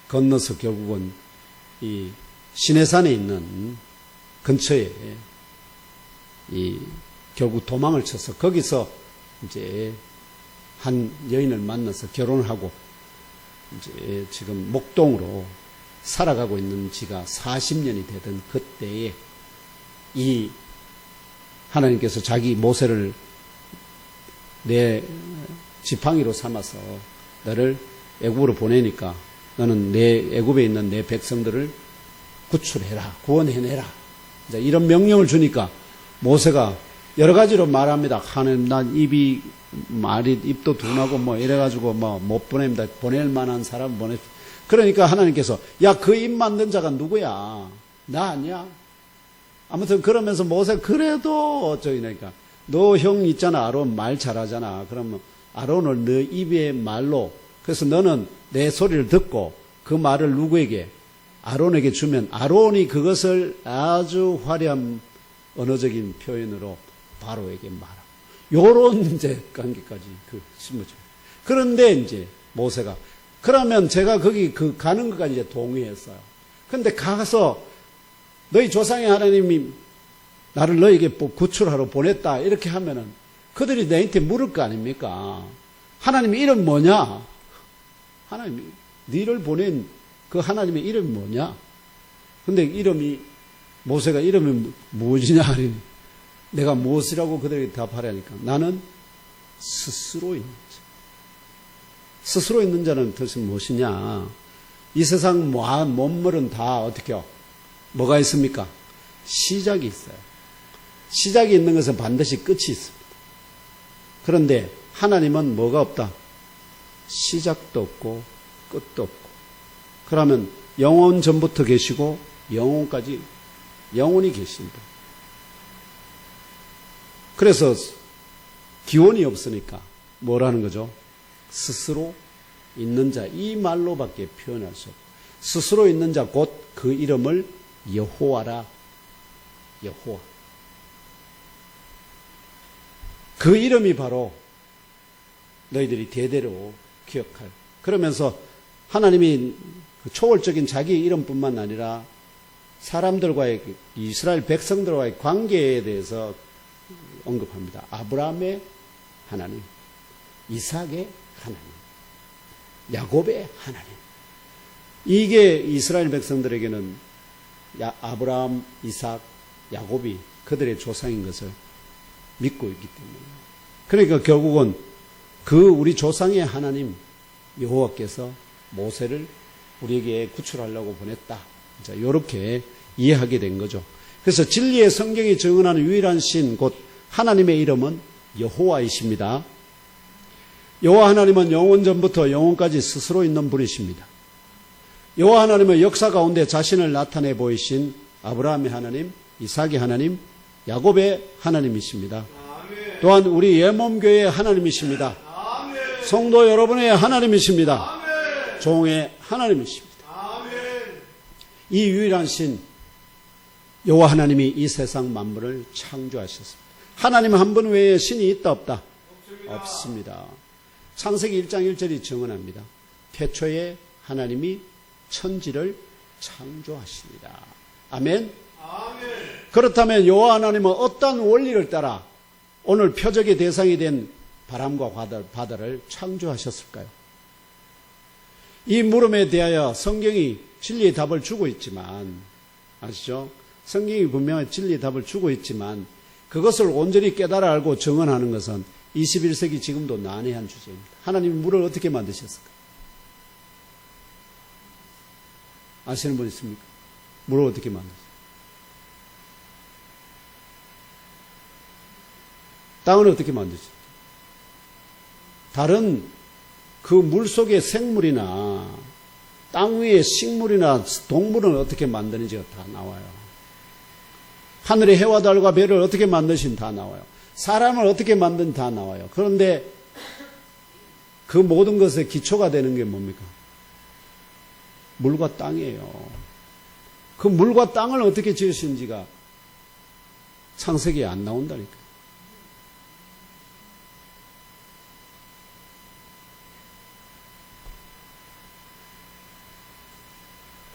건너서 결국은 이 시내산에 있는 근처에 결국 도망을 쳐서 거기서 이제 한 여인을 만나서 결혼을 하고 이제 지금 목동으로 살아가고 있는 지가 40년이 되던 그때에 이 하나님께서 자기 모세를 내 지팡이로 삼아서 너를 애굽으로 보내니까 너는 내 애굽에 있는 내 백성들을 구출해라, 구원해내라. 이제 이런 명령을 주니까 모세가 여러 가지로 말합니다. 하나님, 난 입도 둔하고 뭐 이래가지고 뭐 못 보냅니다. 보낼 만한 사람 보내. 그러니까 하나님께서 야, 그 입 만든 자가 누구야? 나 아니야? 아무튼 그러면서 모세 그래도 어쩌니까 너 형 있잖아 아론 말 잘하잖아. 그러면 아론을 너 입의 말로 그래서 너는 내 소리를 듣고 그 말을 누구에게 아론에게 주면 아론이 그것을 아주 화려한 언어적인 표현으로 바로에게 말하고 요런 이제 관계까지 심어줘. 그런데 이제 모세가 그러면 제가 거기 가는 것까지 이제 동의했어요. 근데 가서 너희 조상의 하나님이 나를 너에게 구출하러 보냈다 이렇게 하면은 그들이 너한테 물을 거 아닙니까? 하나님 이름 뭐냐? 하나님이 너를 보낸 그 하나님의 이름이 뭐냐? 근데 모세가 이름이 무엇이냐 하니 내가 무엇이라고 그들에게 답하라니까 나는 스스로 있는 자. 스스로 있는 자는 뜻은 무엇이냐? 이 세상 몸물은 다 어떻게요? 뭐가 있습니까? 시작이 있어요. 시작이 있는 것은 반드시 끝이 있습니다. 그런데 하나님은 뭐가 없다? 시작도 없고 끝도 없고. 그러면 영원 전부터 계시고 영원까지 영원히 계신다. 그래서 기원이 없으니까 뭐라는 거죠? 스스로 있는 자, 이 말로밖에 표현할 수 없고 스스로 있는 자 곧 그 이름을 여호와라. 여호와. 그 이름이 바로 너희들이 대대로 기억할. 그러면서 하나님이 초월적인 자기 이름뿐만 아니라 사람들과의 이스라엘 백성들과의 관계에 대해서 언급합니다. 아브라함의 하나님, 이삭의 하나님, 야곱의 하나님. 이게 이스라엘 백성들에게는 아브라함, 이삭, 야곱이 그들의 조상인 것을 믿고 있기 때문에. 그러니까 결국은 우리 조상의 하나님 여호와께서 모세를 우리에게 구출하려고 보냈다. 자, 이렇게 이해하게 된 거죠. 그래서 진리의 성경이 증언하는 유일한 신, 곧 하나님의 이름은 여호와이십니다. 여호와 하나님은 영원 전부터 영원까지 스스로 있는 분이십니다. 여호와 하나님은 역사 가운데 자신을 나타내 보이신 아브라함의 하나님, 이삭의 하나님, 야곱의 하나님이십니다. 또한 우리 예몸교회의 하나님이십니다. 성도 여러분의 하나님이십니다. 종의 하나님이십니다. 이 유일한 신 여호와 하나님이 이 세상 만물을 창조하셨습니다. 하나님 한 분 외에 신이 있다 없다? 없습니다. 창세기 1장 1절이 증언합니다. 태초에 하나님이 천지를 창조하십니다. 아멘. 그렇다면 여호와 하나님은 어떤 원리를 따라 오늘 표적의 대상이 된 바람과 바다를 창조하셨을까요? 이 물음에 대하여 성경이 진리의 답을 주고 있지만, 아시죠? 성경이 분명히 진리의 답을 주고 있지만 그것을 온전히 깨달아 알고 증언하는 것은 21세기 지금도 난해한 주제입니다. 하나님이 물을 어떻게 만드셨을까? 아시는 분 있습니까? 물을 어떻게 만드셨어요? 땅을 어떻게 만드셨어요? 다른 그 물 속의 생물이나 땅 위의 식물이나 동물은 어떻게 만드는지가 다 나와요. 하늘의 해와 달과 별을 어떻게 만드신 다 나와요. 사람을 어떻게 만든 다 나와요. 그런데 그 모든 것의 기초가 되는 게 뭡니까? 물과 땅이에요. 그 물과 땅을 어떻게 지으신지가 창세기에 안 나온다니까.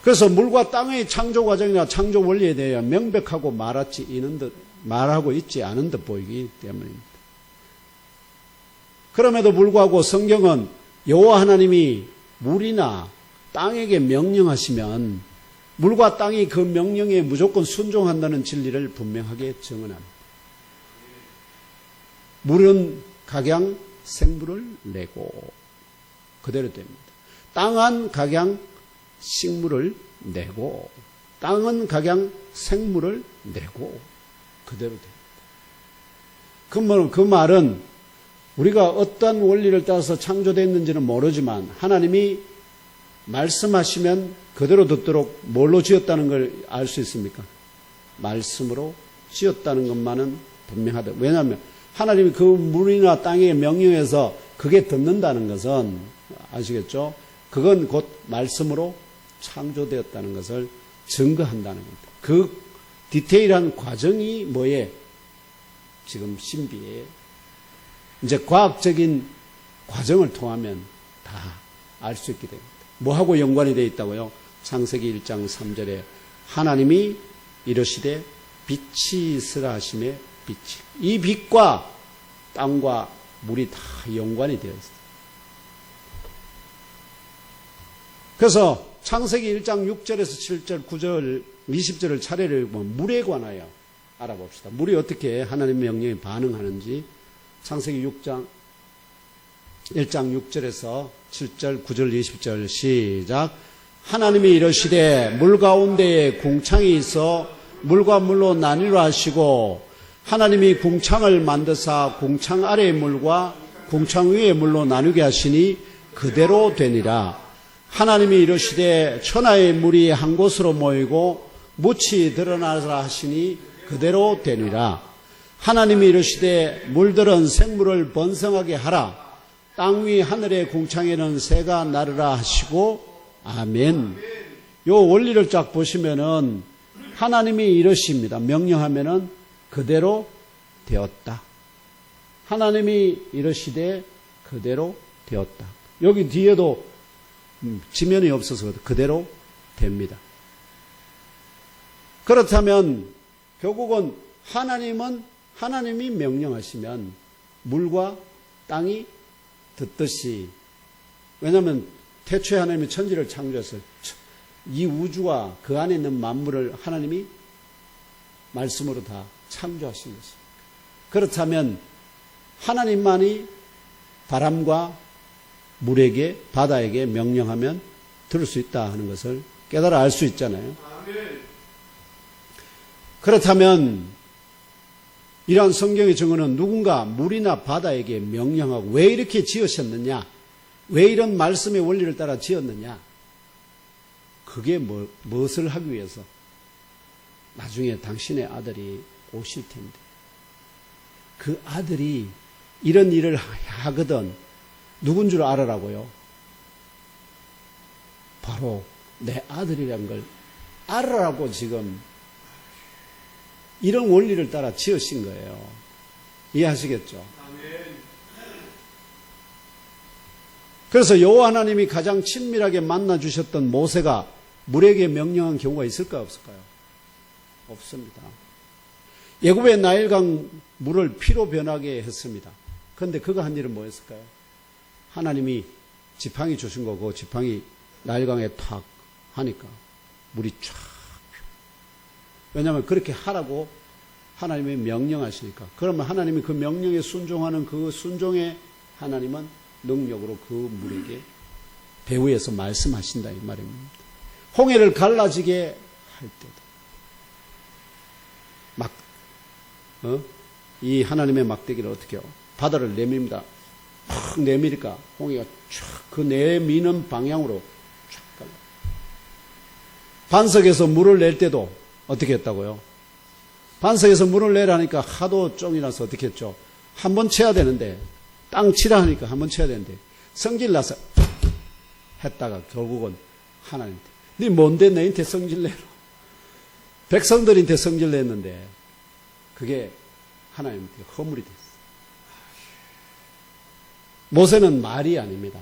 그래서 물과 땅의 창조 과정이나 창조 원리에 대해 명백하고 말하고 있지 않은 듯 보이기 때문입니다. 그럼에도 불구하고 성경은 여호와 하나님이 물이나 땅에게 명령하시면 물과 땅이 그 명령에 무조건 순종한다는 진리를 분명하게 증언합니다. 물은 각양 생물을 내고 그대로 됩니다. 땅은 각양 식물을 내고 땅은 각양 생물을 내고 그대로 됩니다. 그 말은 우리가 어떤 원리를 따라서 창조됐는지는 모르지만 하나님이 말씀하시면 그대로 듣도록 뭘로 지었다는 걸 알 수 있습니까? 말씀으로 지었다는 것만은 분명하다. 왜냐하면 하나님이 그 물이나 땅의 명령에서 그게 듣는다는 것은 아시겠죠? 그건 곧 말씀으로 창조되었다는 것을 증거한다는 겁니다. 그 디테일한 과정이 뭐에 지금 신비에 이제 과학적인 과정을 통하면 다 알 수 있게 됩니다. 뭐하고 연관이 되어 있다고요? 창세기 1장 3절에 하나님이 이르시되 빛이 있으라 하심에 빛이. 이 빛과 땅과 물이 다 연관이 되어 있어요. 그래서 창세기 1장 6절에서 7절, 9절, 20절을 차례를 보면 물에 관하여 알아봅시다. 물이 어떻게 하나님 명령에 반응하는지 창세기 1장 6절에서 7절, 9절, 20절 시작. 하나님이 이르시되 물 가운데에 궁창이 있어 물과 물로 나뉘라 하시고 하나님이 궁창을 만드사 궁창 아래의 물과 궁창 위의 물로 나누게 하시니 그대로 되니라. 하나님이 이르시되 천하의 물이 한 곳으로 모이고 묻이 드러나라 하시니 그대로 되니라. 하나님이 이르시되 물들은 생물을 번성하게 하라. 땅 위 하늘의 궁창에는 새가 나르라 하시고 아멘. 요 원리를 쫙 보시면은 하나님이 이르십니다. 명령하면은 그대로 되었다. 하나님이 이르시되 그대로 되었다. 여기 뒤에도 지면이 없어서 그대로 됩니다. 그렇다면 결국은 하나님이 명령하시면 물과 땅이 듣듯이, 왜냐하면 태초에 하나님이 천지를 창조했어요. 이 우주와 그 안에 있는 만물을 하나님이 말씀으로 다 창조하신 것입니다. 그렇다면 하나님만이 바람과 물에게, 바다에게 명령하면 들을 수 있다 하는 것을 깨달아 알 수 있잖아요. 그렇다면 이러한 성경의 증언은 누군가 물이나 바다에게 명령하고 왜 이렇게 지으셨느냐? 왜 이런 말씀의 원리를 따라 지었느냐? 그게 무엇을 하기 위해서? 나중에 당신의 아들이 오실 텐데 그 아들이 이런 일을 하거든 누군 줄 알아라고요? 바로 내 아들이란 걸 알아라고 지금 이런 원리를 따라 지으신 거예요. 이해하시겠죠? 그래서 여호와 하나님이 가장 친밀하게 만나주셨던 모세가 물에게 명령한 경우가 있을까요? 없을까요? 없습니다. 애굽의 나일강 물을 피로 변하게 했습니다. 그런데 그가 한 일은 뭐였을까요? 하나님이 지팡이 주신 거고 지팡이 나일강에 탁 하니까 물이 쫙. 왜냐하면 그렇게 하라고 하나님이 명령하시니까. 그러면 하나님이 그 명령에 순종하는 그 순종의 하나님은 능력으로 그 물에게 배후에서 말씀하신다 이 말입니다. 홍해를 갈라지게 할 때도 이 하나님의 막대기를 어떻게 해요? 바다를 내밉니다. 팍 내미니까 홍해가 쫙 그 내미는 방향으로 쫙 갈라. 반석에서 물을 낼 때도 어떻게 했다고요? 반석에서 물을 내라니까 하도 쫑이라서 어떻게 했죠? 한 번 쳐야 되는데 땅 치라 하니까 한 번 쳐야 되는데 성질 나서 했다가 결국은 하나님한테 네 뭔데 너한테 성질 내로? 백성들한테 성질 냈는데 그게 하나님한테 허물이 됐어요. 모세는 말이 아닙니다.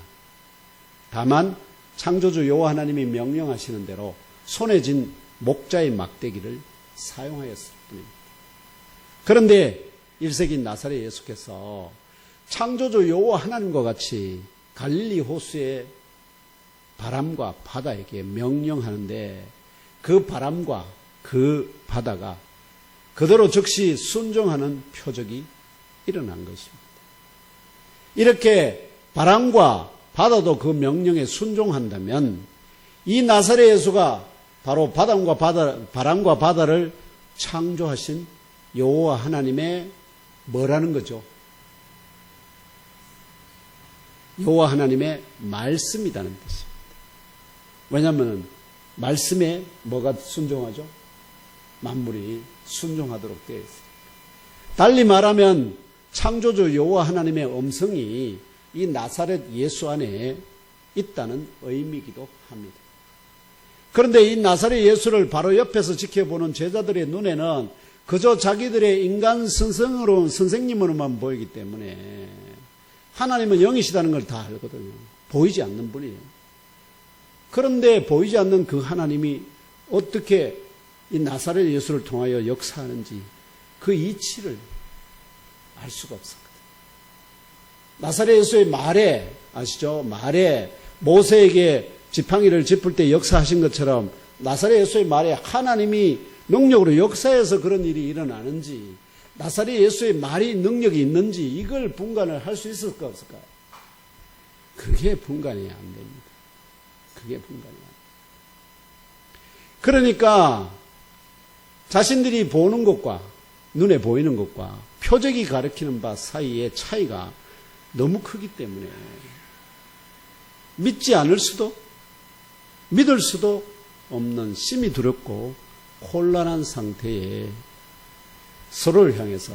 다만 창조주 여호와 하나님이 명령하시는 대로 손에 쥔 목자의 막대기를 사용하였을 뿐입니다. 그런데 1세기 나사렛 예수께서 창조주 여호와 하나님과 같이 갈릴리 호수의 바람과 바다에게 명령하는데 그 바람과 그 바다가 그대로 즉시 순종하는 표적이 일어난 것입니다. 이렇게 바람과 바다도 그 명령에 순종한다면 이 나사렛 예수가 바로 바람과 바다를 창조하신 여호와 하나님의 뭐라는 거죠? 여호와 하나님의 말씀이라는 뜻입니다. 왜냐하면 말씀에 뭐가 순종하죠? 만물이 순종하도록 되어 있습니다. 달리 말하면 창조주 여호와 하나님의 음성이 이 나사렛 예수 안에 있다는 의미이기도 합니다. 그런데 이 나사렛 예수를 바로 옆에서 지켜보는 제자들의 눈에는 그저 자기들의 인간 선생님으로만 보이기 때문에 하나님은 영이시다는 걸 다 알거든요. 보이지 않는 분이에요. 그런데 보이지 않는 그 하나님이 어떻게 이 나사렛 예수를 통하여 역사하는지 그 이치를 알 수가 없었거든요. 나사렛 예수의 말에, 아시죠? 말에 모세에게 지팡이를 짚을 때 역사하신 것처럼 나사렛 예수의 말에 하나님이 능력으로 역사해서 그런 일이 일어나는지, 나사렛 예수의 말이 능력이 있는지 이걸 분간을 할 수 있을까 없을까요? 그게 분간이 안 됩니다. 그게 분간이 안 됩니다. 그러니까 자신들이 보는 것과 눈에 보이는 것과 표적이 가리키는 바 사이의 차이가 너무 크기 때문에 믿지 않을 수도 믿을 수도 없는 심히 두렵고 혼란한 상태에 서로를 향해서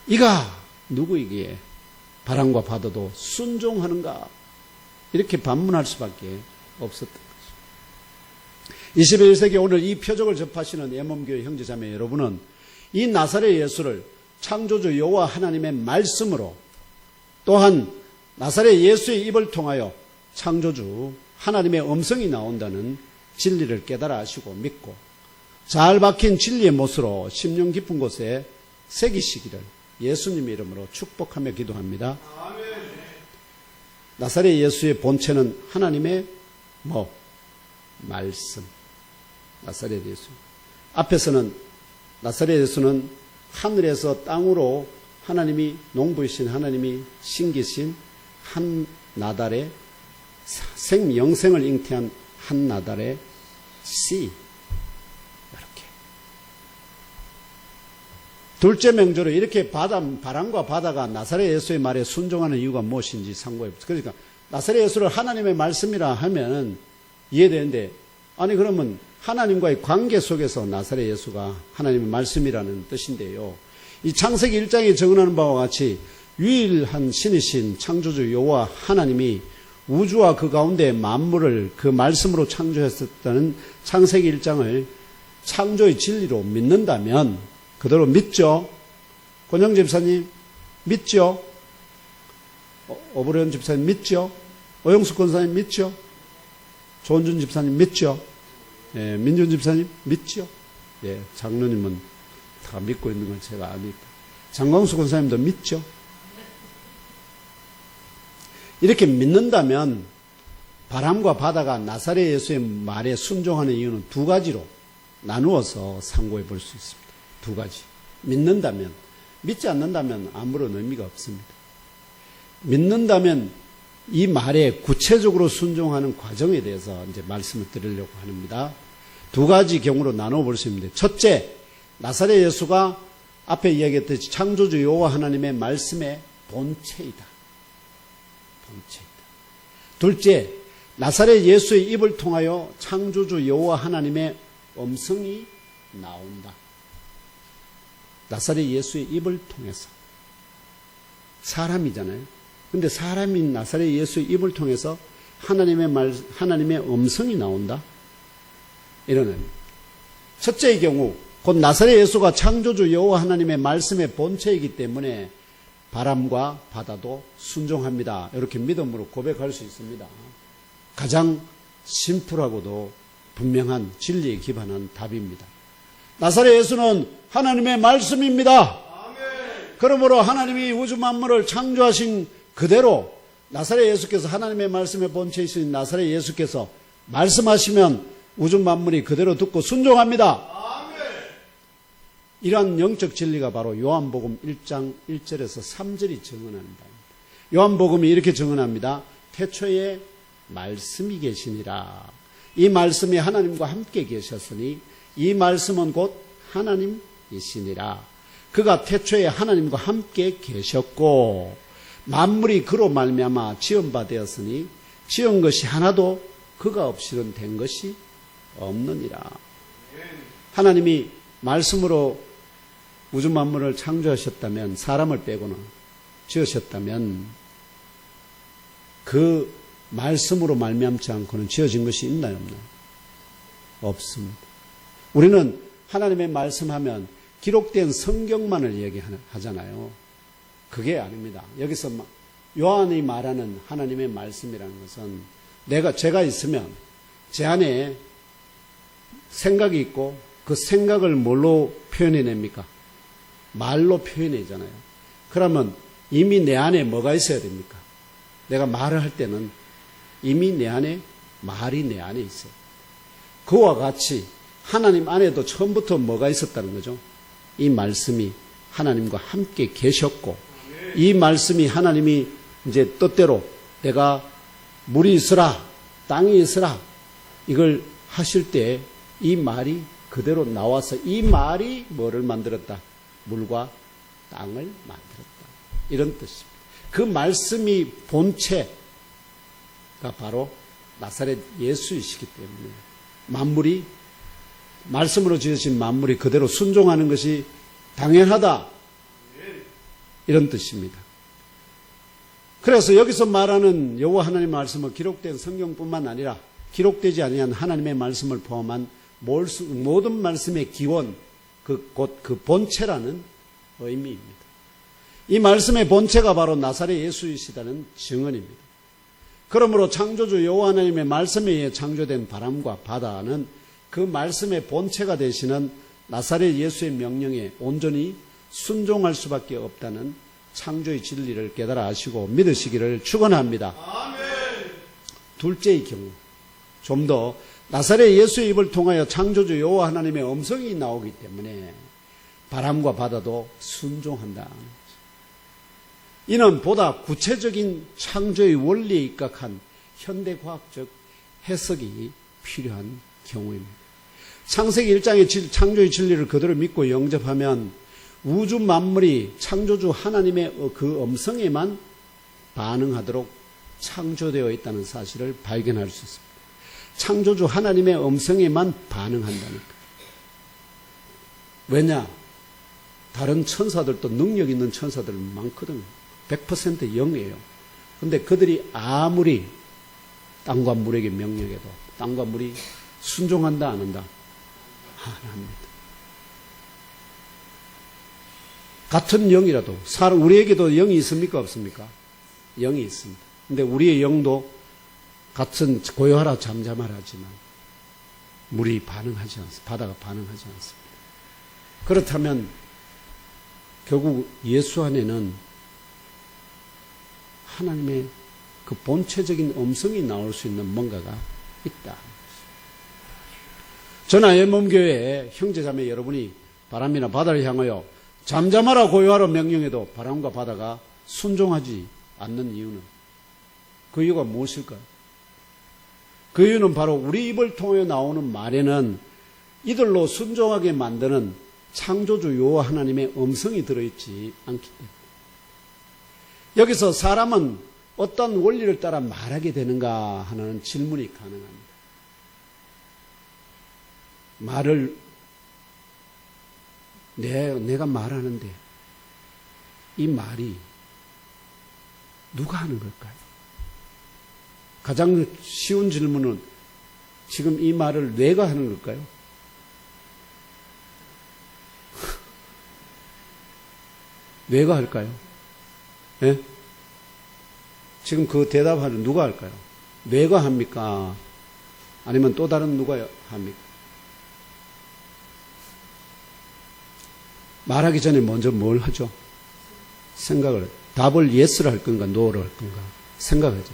이가 누구이기에 바람과 바다도 순종하는가 이렇게 반문할 수밖에 없었던 것입니다. 21세기 오늘 이 표적을 접하시는 예몸교회 형제자매 여러분은 이 나사렛 예수를 창조주 여호와 하나님의 말씀으로 또한 나사렛 예수의 입을 통하여 창조주 하나님의 음성이 나온다는 진리를 깨달아 아시고 믿고 잘 박힌 진리의 못으로 심령 깊은 곳에 새기시기를 예수님의 이름으로 축복하며 기도합니다. 아멘. 나사렛 예수의 본체는 하나님의 말씀. 나사렛 예수. 앞에서는 나사렛 예수는 하늘에서 땅으로 하나님이 농부이신 하나님이 신기신 한 나달의 영생을 잉태한 한 나달의 씨. 이렇게. 둘째 명조로 이렇게 바람과 바다가 나사렛 예수의 말에 순종하는 이유가 무엇인지 상고해보세요. 그러니까 나사렛 예수를 하나님의 말씀이라 하면 이해되는데 아니 그러면 하나님과의 관계 속에서 나사렛 예수가 하나님의 말씀이라는 뜻인데요. 이 창세기 1장에 적어놓은 바와 같이 유일한 신이신 창조주 여호와 하나님이 우주와 그 가운데 만물을 그 말씀으로 창조했었다는 창세기 1장을 창조의 진리로 믿는다면 그대로 믿죠? 권영 집사님 믿죠? 오브레온 집사님 믿죠? 오영숙 권사님 믿죠? 조은준 집사님 믿죠? 예, 민준 집사님 믿죠? 예, 장로님은 다 믿고 있는 걸 제가 압니다. 장광수 권사님도 믿죠? 이렇게 믿는다면 바람과 바다가 나사렛 예수의 말에 순종하는 이유는 두 가지로 나누어서 상고해 볼 수 있습니다. 두 가지. 믿는다면, 믿지 않는다면 아무런 의미가 없습니다. 믿는다면 이 말에 구체적으로 순종하는 과정에 대해서 이제 말씀을 드리려고 합니다. 두 가지 경우로 나눠 볼 수 있는데, 첫째, 나사렛 예수가 앞에 이야기했듯이 창조주 여호와 하나님의 말씀의 본체이다. 본체이다. 둘째, 나사렛 예수의 입을 통하여 창조주 여호와 하나님의 음성이 나온다. 나사렛 예수의 입을 통해서. 사람이잖아요. 근데 사람인 나사렛 예수의 입을 통해서 하나님의 음성이 나온다. 이런 의미. 첫째의 경우, 곧 나사렛 예수가 창조주 여호와 하나님의 말씀의 본체이기 때문에 바람과 바다도 순종합니다. 이렇게 믿음으로 고백할 수 있습니다. 가장 심플하고도 분명한 진리에 기반한 답입니다. 나사렛 예수는 하나님의 말씀입니다. 아멘. 그러므로 하나님이 우주 만물을 창조하신 그대로 나사렛 예수께서 하나님의 말씀의 본체이신 나사렛 예수께서 말씀하시면 우주 만물이 그대로 듣고 순종합니다. 이러한 영적 진리가 바로 요한복음 1장 1절에서 3절이 증언하는 바입니다. 요한복음이 이렇게 증언합니다. 태초에 말씀이 계시니라. 이 말씀이 하나님과 함께 계셨으니 이 말씀은 곧 하나님이시니라. 그가 태초에 하나님과 함께 계셨고 만물이 그로 말미암아 지은 바 되었으니 지은 것이 하나도 그가 없이는 된 것이 없느니라. 하나님이 말씀으로 우주 만물을 창조하셨다면, 사람을 빼고는 지으셨다면 그 말씀으로 말미암지 않고는 지어진 것이 있나요, 없나요? 없습니다. 우리는 하나님의 말씀하면 기록된 성경만을 얘기하잖아요. 그게 아닙니다. 여기서 요한이 말하는 하나님의 말씀이라는 것은 제가 있으면 제 안에 생각이 있고 그 생각을 뭘로 표현해냅니까? 말로 표현해잖아요. 그러면 이미 내 안에 뭐가 있어야 됩니까? 내가 말을 할 때는 이미 내 안에 말이 내 안에 있어요. 그와 같이 하나님 안에도 처음부터 뭐가 있었다는 거죠? 이 말씀이 하나님과 함께 계셨고, 이 말씀이 하나님이 이제 뜻대로 내가 물이 있으라, 땅이 있으라, 이걸 하실 때 이 말이 그대로 나와서 이 말이 뭐를 만들었다? 물과 땅을 만들었다. 이런 뜻입니다. 그 말씀이 본체가 바로 나사렛 예수이시기 때문에 만물이, 말씀으로 지으신 만물이 그대로 순종하는 것이 당연하다. 이런 뜻입니다. 그래서 여기서 말하는 여호와 하나님의 말씀은 기록된 성경뿐만 아니라 기록되지 아니한 하나님의 말씀을 포함한 모든 말씀의 기원, 곧 그 본체라는 의미입니다. 이 말씀의 본체가 바로 나사렛 예수이시다는 증언입니다. 그러므로 창조주 여호와 하나님의 말씀에 의해 창조된 바람과 바다는 그 말씀의 본체가 되시는 나사렛 예수의 명령에 온전히 순종할 수밖에 없다는 창조의 진리를 깨달아 아시고 믿으시기를 축원합니다. 둘째의 경우, 좀 더 나사렛 예수의 입을 통하여 창조주 여호와 하나님의 음성이 나오기 때문에 바람과 바다도 순종한다. 이는 보다 구체적인 창조의 원리에 입각한 현대과학적 해석이 필요한 경우입니다. 창세기 1장의 창조의 진리를 그대로 믿고 영접하면 우주 만물이 창조주 하나님의 그 음성에만 반응하도록 창조되어 있다는 사실을 발견할 수 있습니다. 창조주 하나님의 음성에만 반응한다니까. 왜냐? 다른 천사들도 능력 있는 천사들 많거든요. 100% 0이에요. 그런데 그들이 아무리 땅과 물에게 명령해도 땅과 물이 순종한다 안 한다? 안 합니다. 같은 영이라도 우리에게도 영이 있습니까 없습니까? 영이 있습니다. 그런데 우리의 영도 같은 고요하라 잠잠하라 하지만 물이 반응하지 않습니다. 바다가 반응하지 않습니다. 그렇다면 결국 예수 안에는 하나님의 그 본체적인 음성이 나올 수 있는 뭔가가 있다. 저나 몸교회에 형제자매 여러분이 바람이나 바다를 향하여 잠잠하라 고요하라 명령해도 바람과 바다가 순종하지 않는 이유는, 그 이유가 무엇일까요? 그 이유는 바로 우리 입을 통해 나오는 말에는 이들로 순종하게 만드는 창조주 여호와 하나님의 음성이 들어있지 않기 때문에. 여기서 사람은 어떤 원리를 따라 말하게 되는가 하는 질문이 가능합니다. 말을 내가 말하는데 이 말이 누가 하는 걸까요? 가장 쉬운 질문은 지금 이 말을 뇌가 하는 걸까요? 뇌가 할까요? 예? 지금 그 대답하는 누가 할까요? 뇌가 합니까? 아니면 또 다른 누가 합니까? 말하기 전에 먼저 뭘 하죠? 생각을. 답을 yes를 할 건가, no를 할 건가 생각하죠.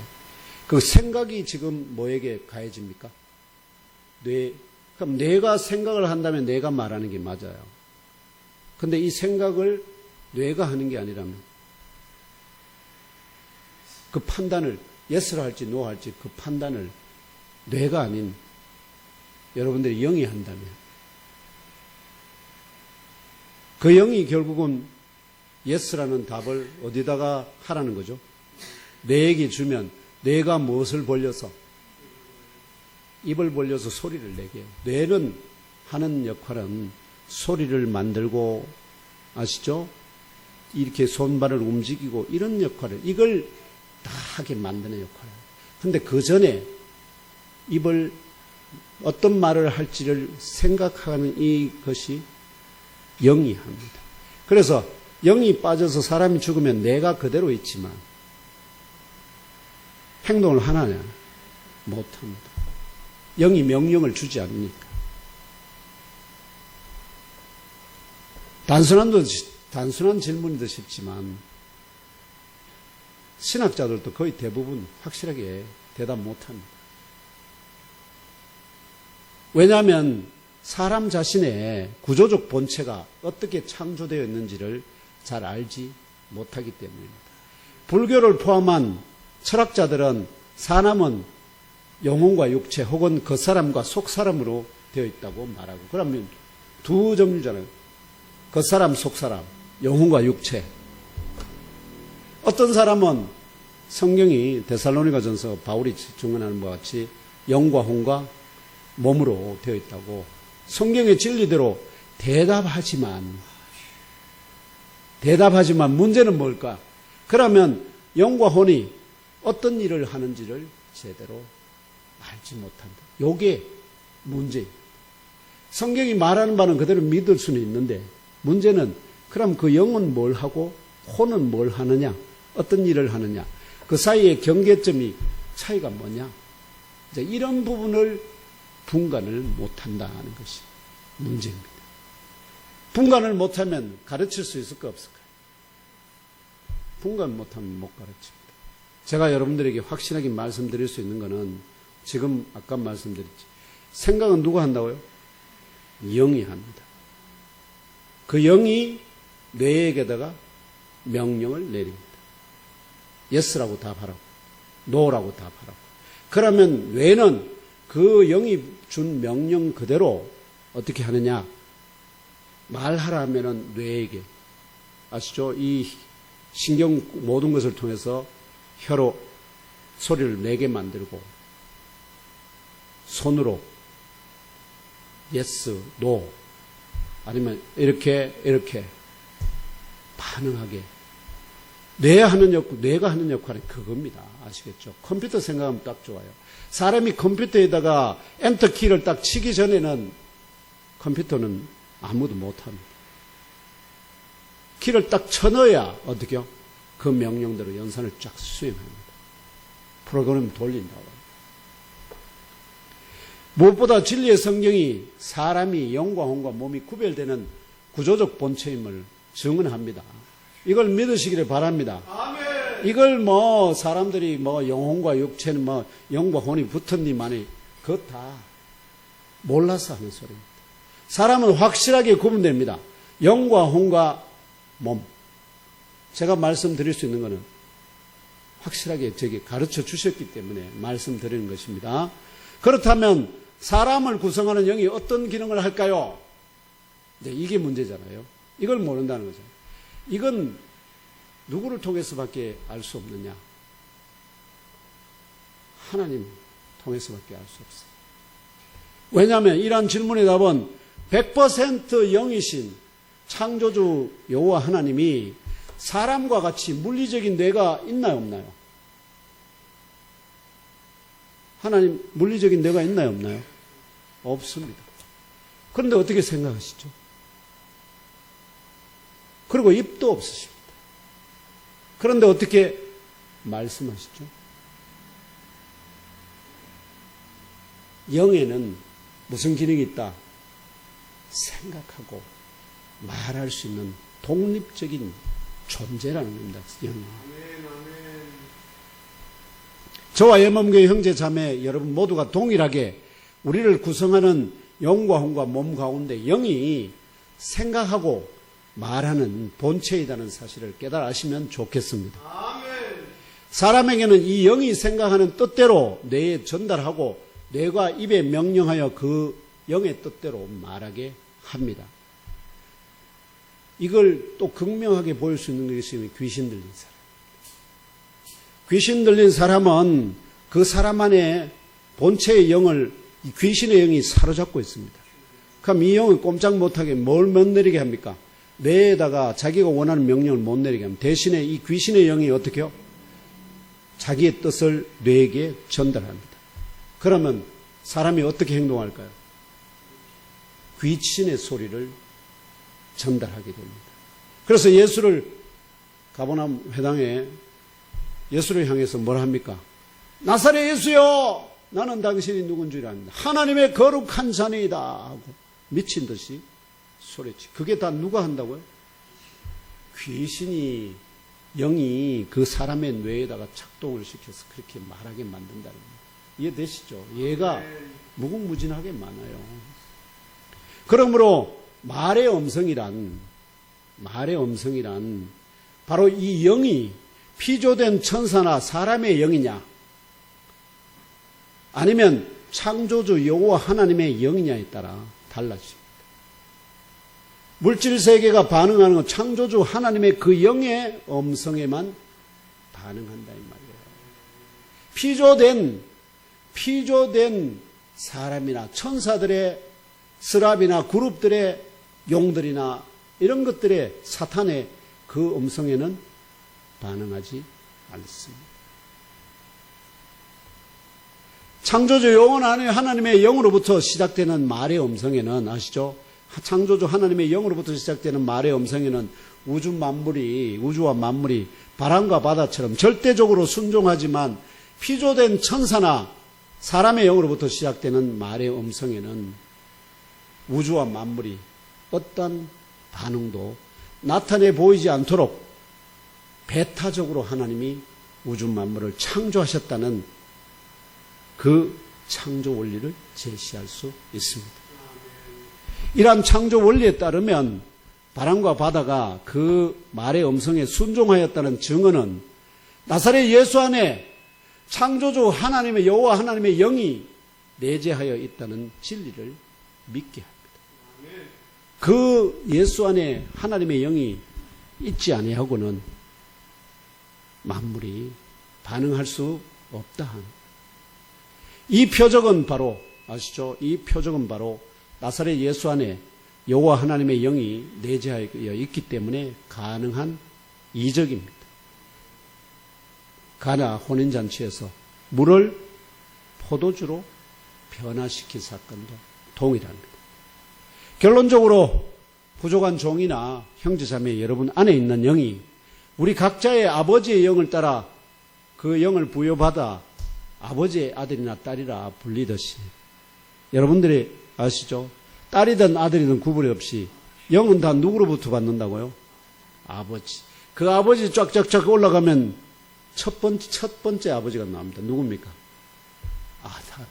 그 생각이 지금 뭐에게 가해집니까? 뇌. 그럼 뇌가 생각을 한다면 뇌가 말하는 게 맞아요. 근데 이 생각을 뇌가 하는 게 아니라면 그 판단을 yes를 할지 no 할지 그 판단을 뇌가 아닌 여러분들이 영이 한다면 그 영이 결국은 yes라는 답을 어디다가 하라는 거죠? 뇌에게 주면 뇌가 무엇을 벌려서? 입을 벌려서 소리를 내게 해요. 뇌는 하는 역할은 소리를 만들고, 아시죠? 이렇게 손발을 움직이고 이런 역할을, 이걸 다 하게 만드는 역할을. 근데 그 전에 입을 어떤 말을 할지를 생각하는 이것이 영이 합니다. 그래서 영이 빠져서 사람이 죽으면 내가 그대로 있지만 행동을 하느냐? 못합니다. 영이 명령을 주지 않으니까. 단순한 질문이도 쉽지만 신학자들도 거의 대부분 확실하게 대답 못합니다. 왜냐하면 사람 자신의 구조적 본체가 어떻게 창조되어 있는지를 잘 알지 못하기 때문입니다. 불교를 포함한 철학자들은 사람은 영혼과 육체 혹은 겉사람과 속사람으로 되어 있다고 말하고, 그러면 두 종류잖아요. 겉사람, 속사람, 영혼과 육체. 어떤 사람은 성경이 데살로니가전서 바울이 증언하는 바와 같이 영과 혼과 몸으로 되어 있다고, 성경의 진리대로 대답하지만 문제는 뭘까? 그러면 영과 혼이 어떤 일을 하는지를 제대로 알지 못한다. 요게 문제입니다. 성경이 말하는 바는 그대로 믿을 수는 있는데, 문제는 그럼 그 영은 뭘 하고 혼은 뭘 하느냐, 어떤 일을 하느냐, 그 사이의 경계점이 차이가 뭐냐, 이제 이런 부분을 분간을 못한다는 것이 문제입니다. 분간을 못하면 가르칠 수 있을까 없을까요? 분간 못하면 못 가르칩니다. 제가 여러분들에게 확실하게 말씀드릴 수 있는 것은 지금 아까 말씀드렸지, 생각은 누가 한다고요? 영이 합니다. 그 영이 뇌에게다가 명령을 내립니다. 예스라고 답하라고, 노라고 답하라고. 그러면 뇌는 그 영이 준 명령 그대로 어떻게 하느냐? 말하라 하면은 뇌에게, 아시죠? 이 신경 모든 것을 통해서 혀로 소리를 내게 만들고, 손으로 yes, no, 아니면 이렇게 반응하게. 뇌가 하는 역할은 그겁니다. 아시겠죠? 컴퓨터 생각하면 딱 좋아요. 사람이 컴퓨터에다가 엔터 키를 딱 치기 전에는 컴퓨터는 아무도 못합니다. 키를 딱 쳐넣어야 어떻게요? 그 명령대로 연산을 쫙 수행합니다. 프로그램 돌린다고. 무엇보다 진리의 성경이 사람이 영과 혼과 몸이 구별되는 구조적 본체임을 증언합니다. 이걸 믿으시기를 바랍니다. 아멘. 이걸 사람들이 영혼과 육체는 영과 혼이 붙었니만이 그것 다 몰라서 하는 소리입니다. 사람은 확실하게 구분됩니다. 영과 혼과 몸. 제가 말씀드릴 수 있는 것은 확실하게 저기 가르쳐 주셨기 때문에 말씀드리는 것입니다. 그렇다면 사람을 구성하는 영이 어떤 기능을 할까요? 이제 이게 문제잖아요. 이걸 모른다는 거죠. 이건 누구를 통해서밖에 알 수 없느냐? 하나님 통해서밖에 알 수 없어요. 왜냐하면 이러한 질문의 답은 100% 영이신 창조주 여호와 하나님이 사람과 같이 물리적인 뇌가 있나요, 없나요? 하나님 물리적인 뇌가 있나요, 없나요? 없습니다. 그런데 어떻게 생각하시죠? 그리고 입도 없으십니다. 그런데 어떻게 말씀하시죠? 영에는 무슨 기능이 있다? 생각하고 말할 수 있는 독립적인 존재라는 겁니다. 영이. 저와 예범교회 형제 자매 여러분 모두가 동일하게 우리를 구성하는 영과 혼과 몸 가운데 영이 생각하고 말하는 본체이라는 사실을 깨달으시면 좋겠습니다. 아멘. 사람에게는 이 영이 생각하는 뜻대로 뇌에 전달하고 뇌가 입에 명령하여 그 영의 뜻대로 말하게 합니다. 이걸 또 극명하게 보일 수 있는 것이 귀신 들린 사람. 귀신 들린 사람은 그 사람 안에 본체의 영을 귀신의 영이 사로잡고 있습니다. 그럼 이 영이 꼼짝 못하게 뭘 못 내리게 합니까? 뇌에다가 자기가 원하는 명령을 못 내리게 합니다. 대신에 이 귀신의 영이 어떻게 해요? 자기의 뜻을 뇌에게 전달합니다. 그러면 사람이 어떻게 행동할까요? 귀신의 소리를 전달하게 됩니다. 그래서 예수를 가버나움 회당에 예수를 향해서 뭘 합니까? 나사렛 예수여, 나는 당신이 누군 줄 압니다. 하나님의 거룩한 자니이다 하고 미친 듯이 소리치. 그게 다 누가 한다고요? 귀신이, 영이 그 사람의 뇌에다가 작동을 시켜서 그렇게 말하게 만든다는 거예요. 이해되시죠? 얘가 무궁무진하게 많아요. 그러므로 말의 음성이란 바로 이 영이 피조된 천사나 사람의 영이냐, 아니면 창조주 여호와 하나님의 영이냐에 따라 달라집니다. 물질 세계가 반응하는 건 창조주 하나님의 그 영의 음성에만 반응한다 이 말이에요. 피조된 사람이나 천사들의 스랍이나 그룹들의 용들이나 이런 것들의 사탄의 그 음성에는 반응하지 않습니다. 창조주 여호와 하나님의 영으로부터 시작되는 말의 음성에는 아시죠? 창조주 하나님의 영으로부터 시작되는 말의 음성에는 우주와 만물이 바람과 바다처럼 절대적으로 순종하지만 피조된 천사나 사람의 영으로부터 시작되는 말의 음성에는 우주와 만물이 어떤 반응도 나타내 보이지 않도록 배타적으로 하나님이 우주 만물을 창조하셨다는 그 창조 원리를 제시할 수 있습니다. 이러한 창조 원리에 따르면 바람과 바다가 그 말의 음성에 순종하였다는 증언은 나사렛 예수 안에 창조주 하나님의 여호와 하나님의 영이 내재하여 있다는 진리를 믿게 합니다. 그 예수 안에 하나님의 영이 있지 아니하고는 만물이 반응할 수 없다. 이 표적은 바로 아시죠? 이 표적은 바로 나사렛 예수 안에 여호와 하나님의 영이 내재하여 있기 때문에 가능한 이적입니다. 가나 혼인잔치에서 물을 포도주로 변화시킨 사건도 동일합니다. 결론적으로 부족한 종이나 형제자매 여러분 안에 있는 영이 우리 각자의 아버지의 영을 따라 그 영을 부여받아 아버지의 아들이나 딸이라 불리듯이 여러분들이 아시죠? 딸이든 아들이든 구분이 없이 영은 다 누구로부터 받는다고요? 아버지. 그 아버지 쫙쫙쫙 올라가면 첫 번째 아버지가 나옵니다. 누굽니까? 아담.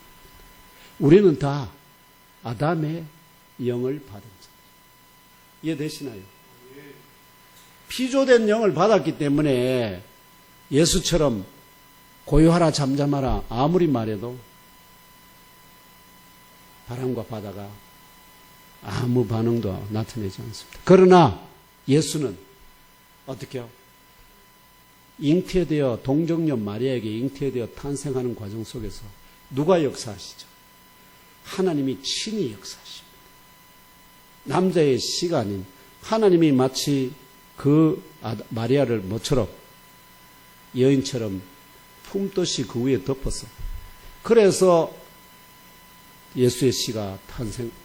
우리는 다 아담의 영을 받은 자. 이해되시나요? 피조된 영을 받았기 때문에 예수처럼 고요하라 잠잠하라 아무리 말해도 바람과 바다가 아무 반응도 나타내지 않습니다. 그러나 예수는 어떻게 해요? 잉태되어 동정녀 마리아에게 잉태되어 탄생하는 과정 속에서 누가 역사하시죠? 하나님이 친히 역사하십니다. 남자의 씨가 아닌 하나님이 마치 그 마리아를 모처럼 여인처럼 품듯이 그 위에 덮어서 그래서 예수의 씨가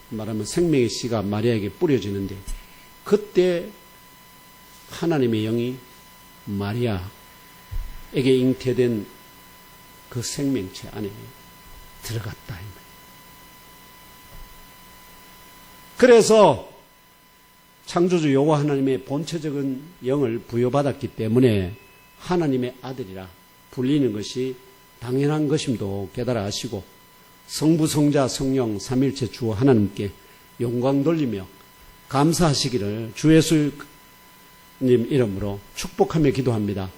말하면 생명의 씨가 마리아에게 뿌려지는데 그때 하나님의 영이 마리아에게 잉태된 그 생명체 안에 들어갔다. 그래서 창조주 여호와 하나님의 본체적인 영을 부여받았기 때문에 하나님의 아들이라 불리는 것이 당연한 것임도 깨달아 하시고 성부, 성자, 성령, 삼일체 주 하나님께 영광 돌리며 감사하시기를 주 예수님 이름으로 축복하며 기도합니다.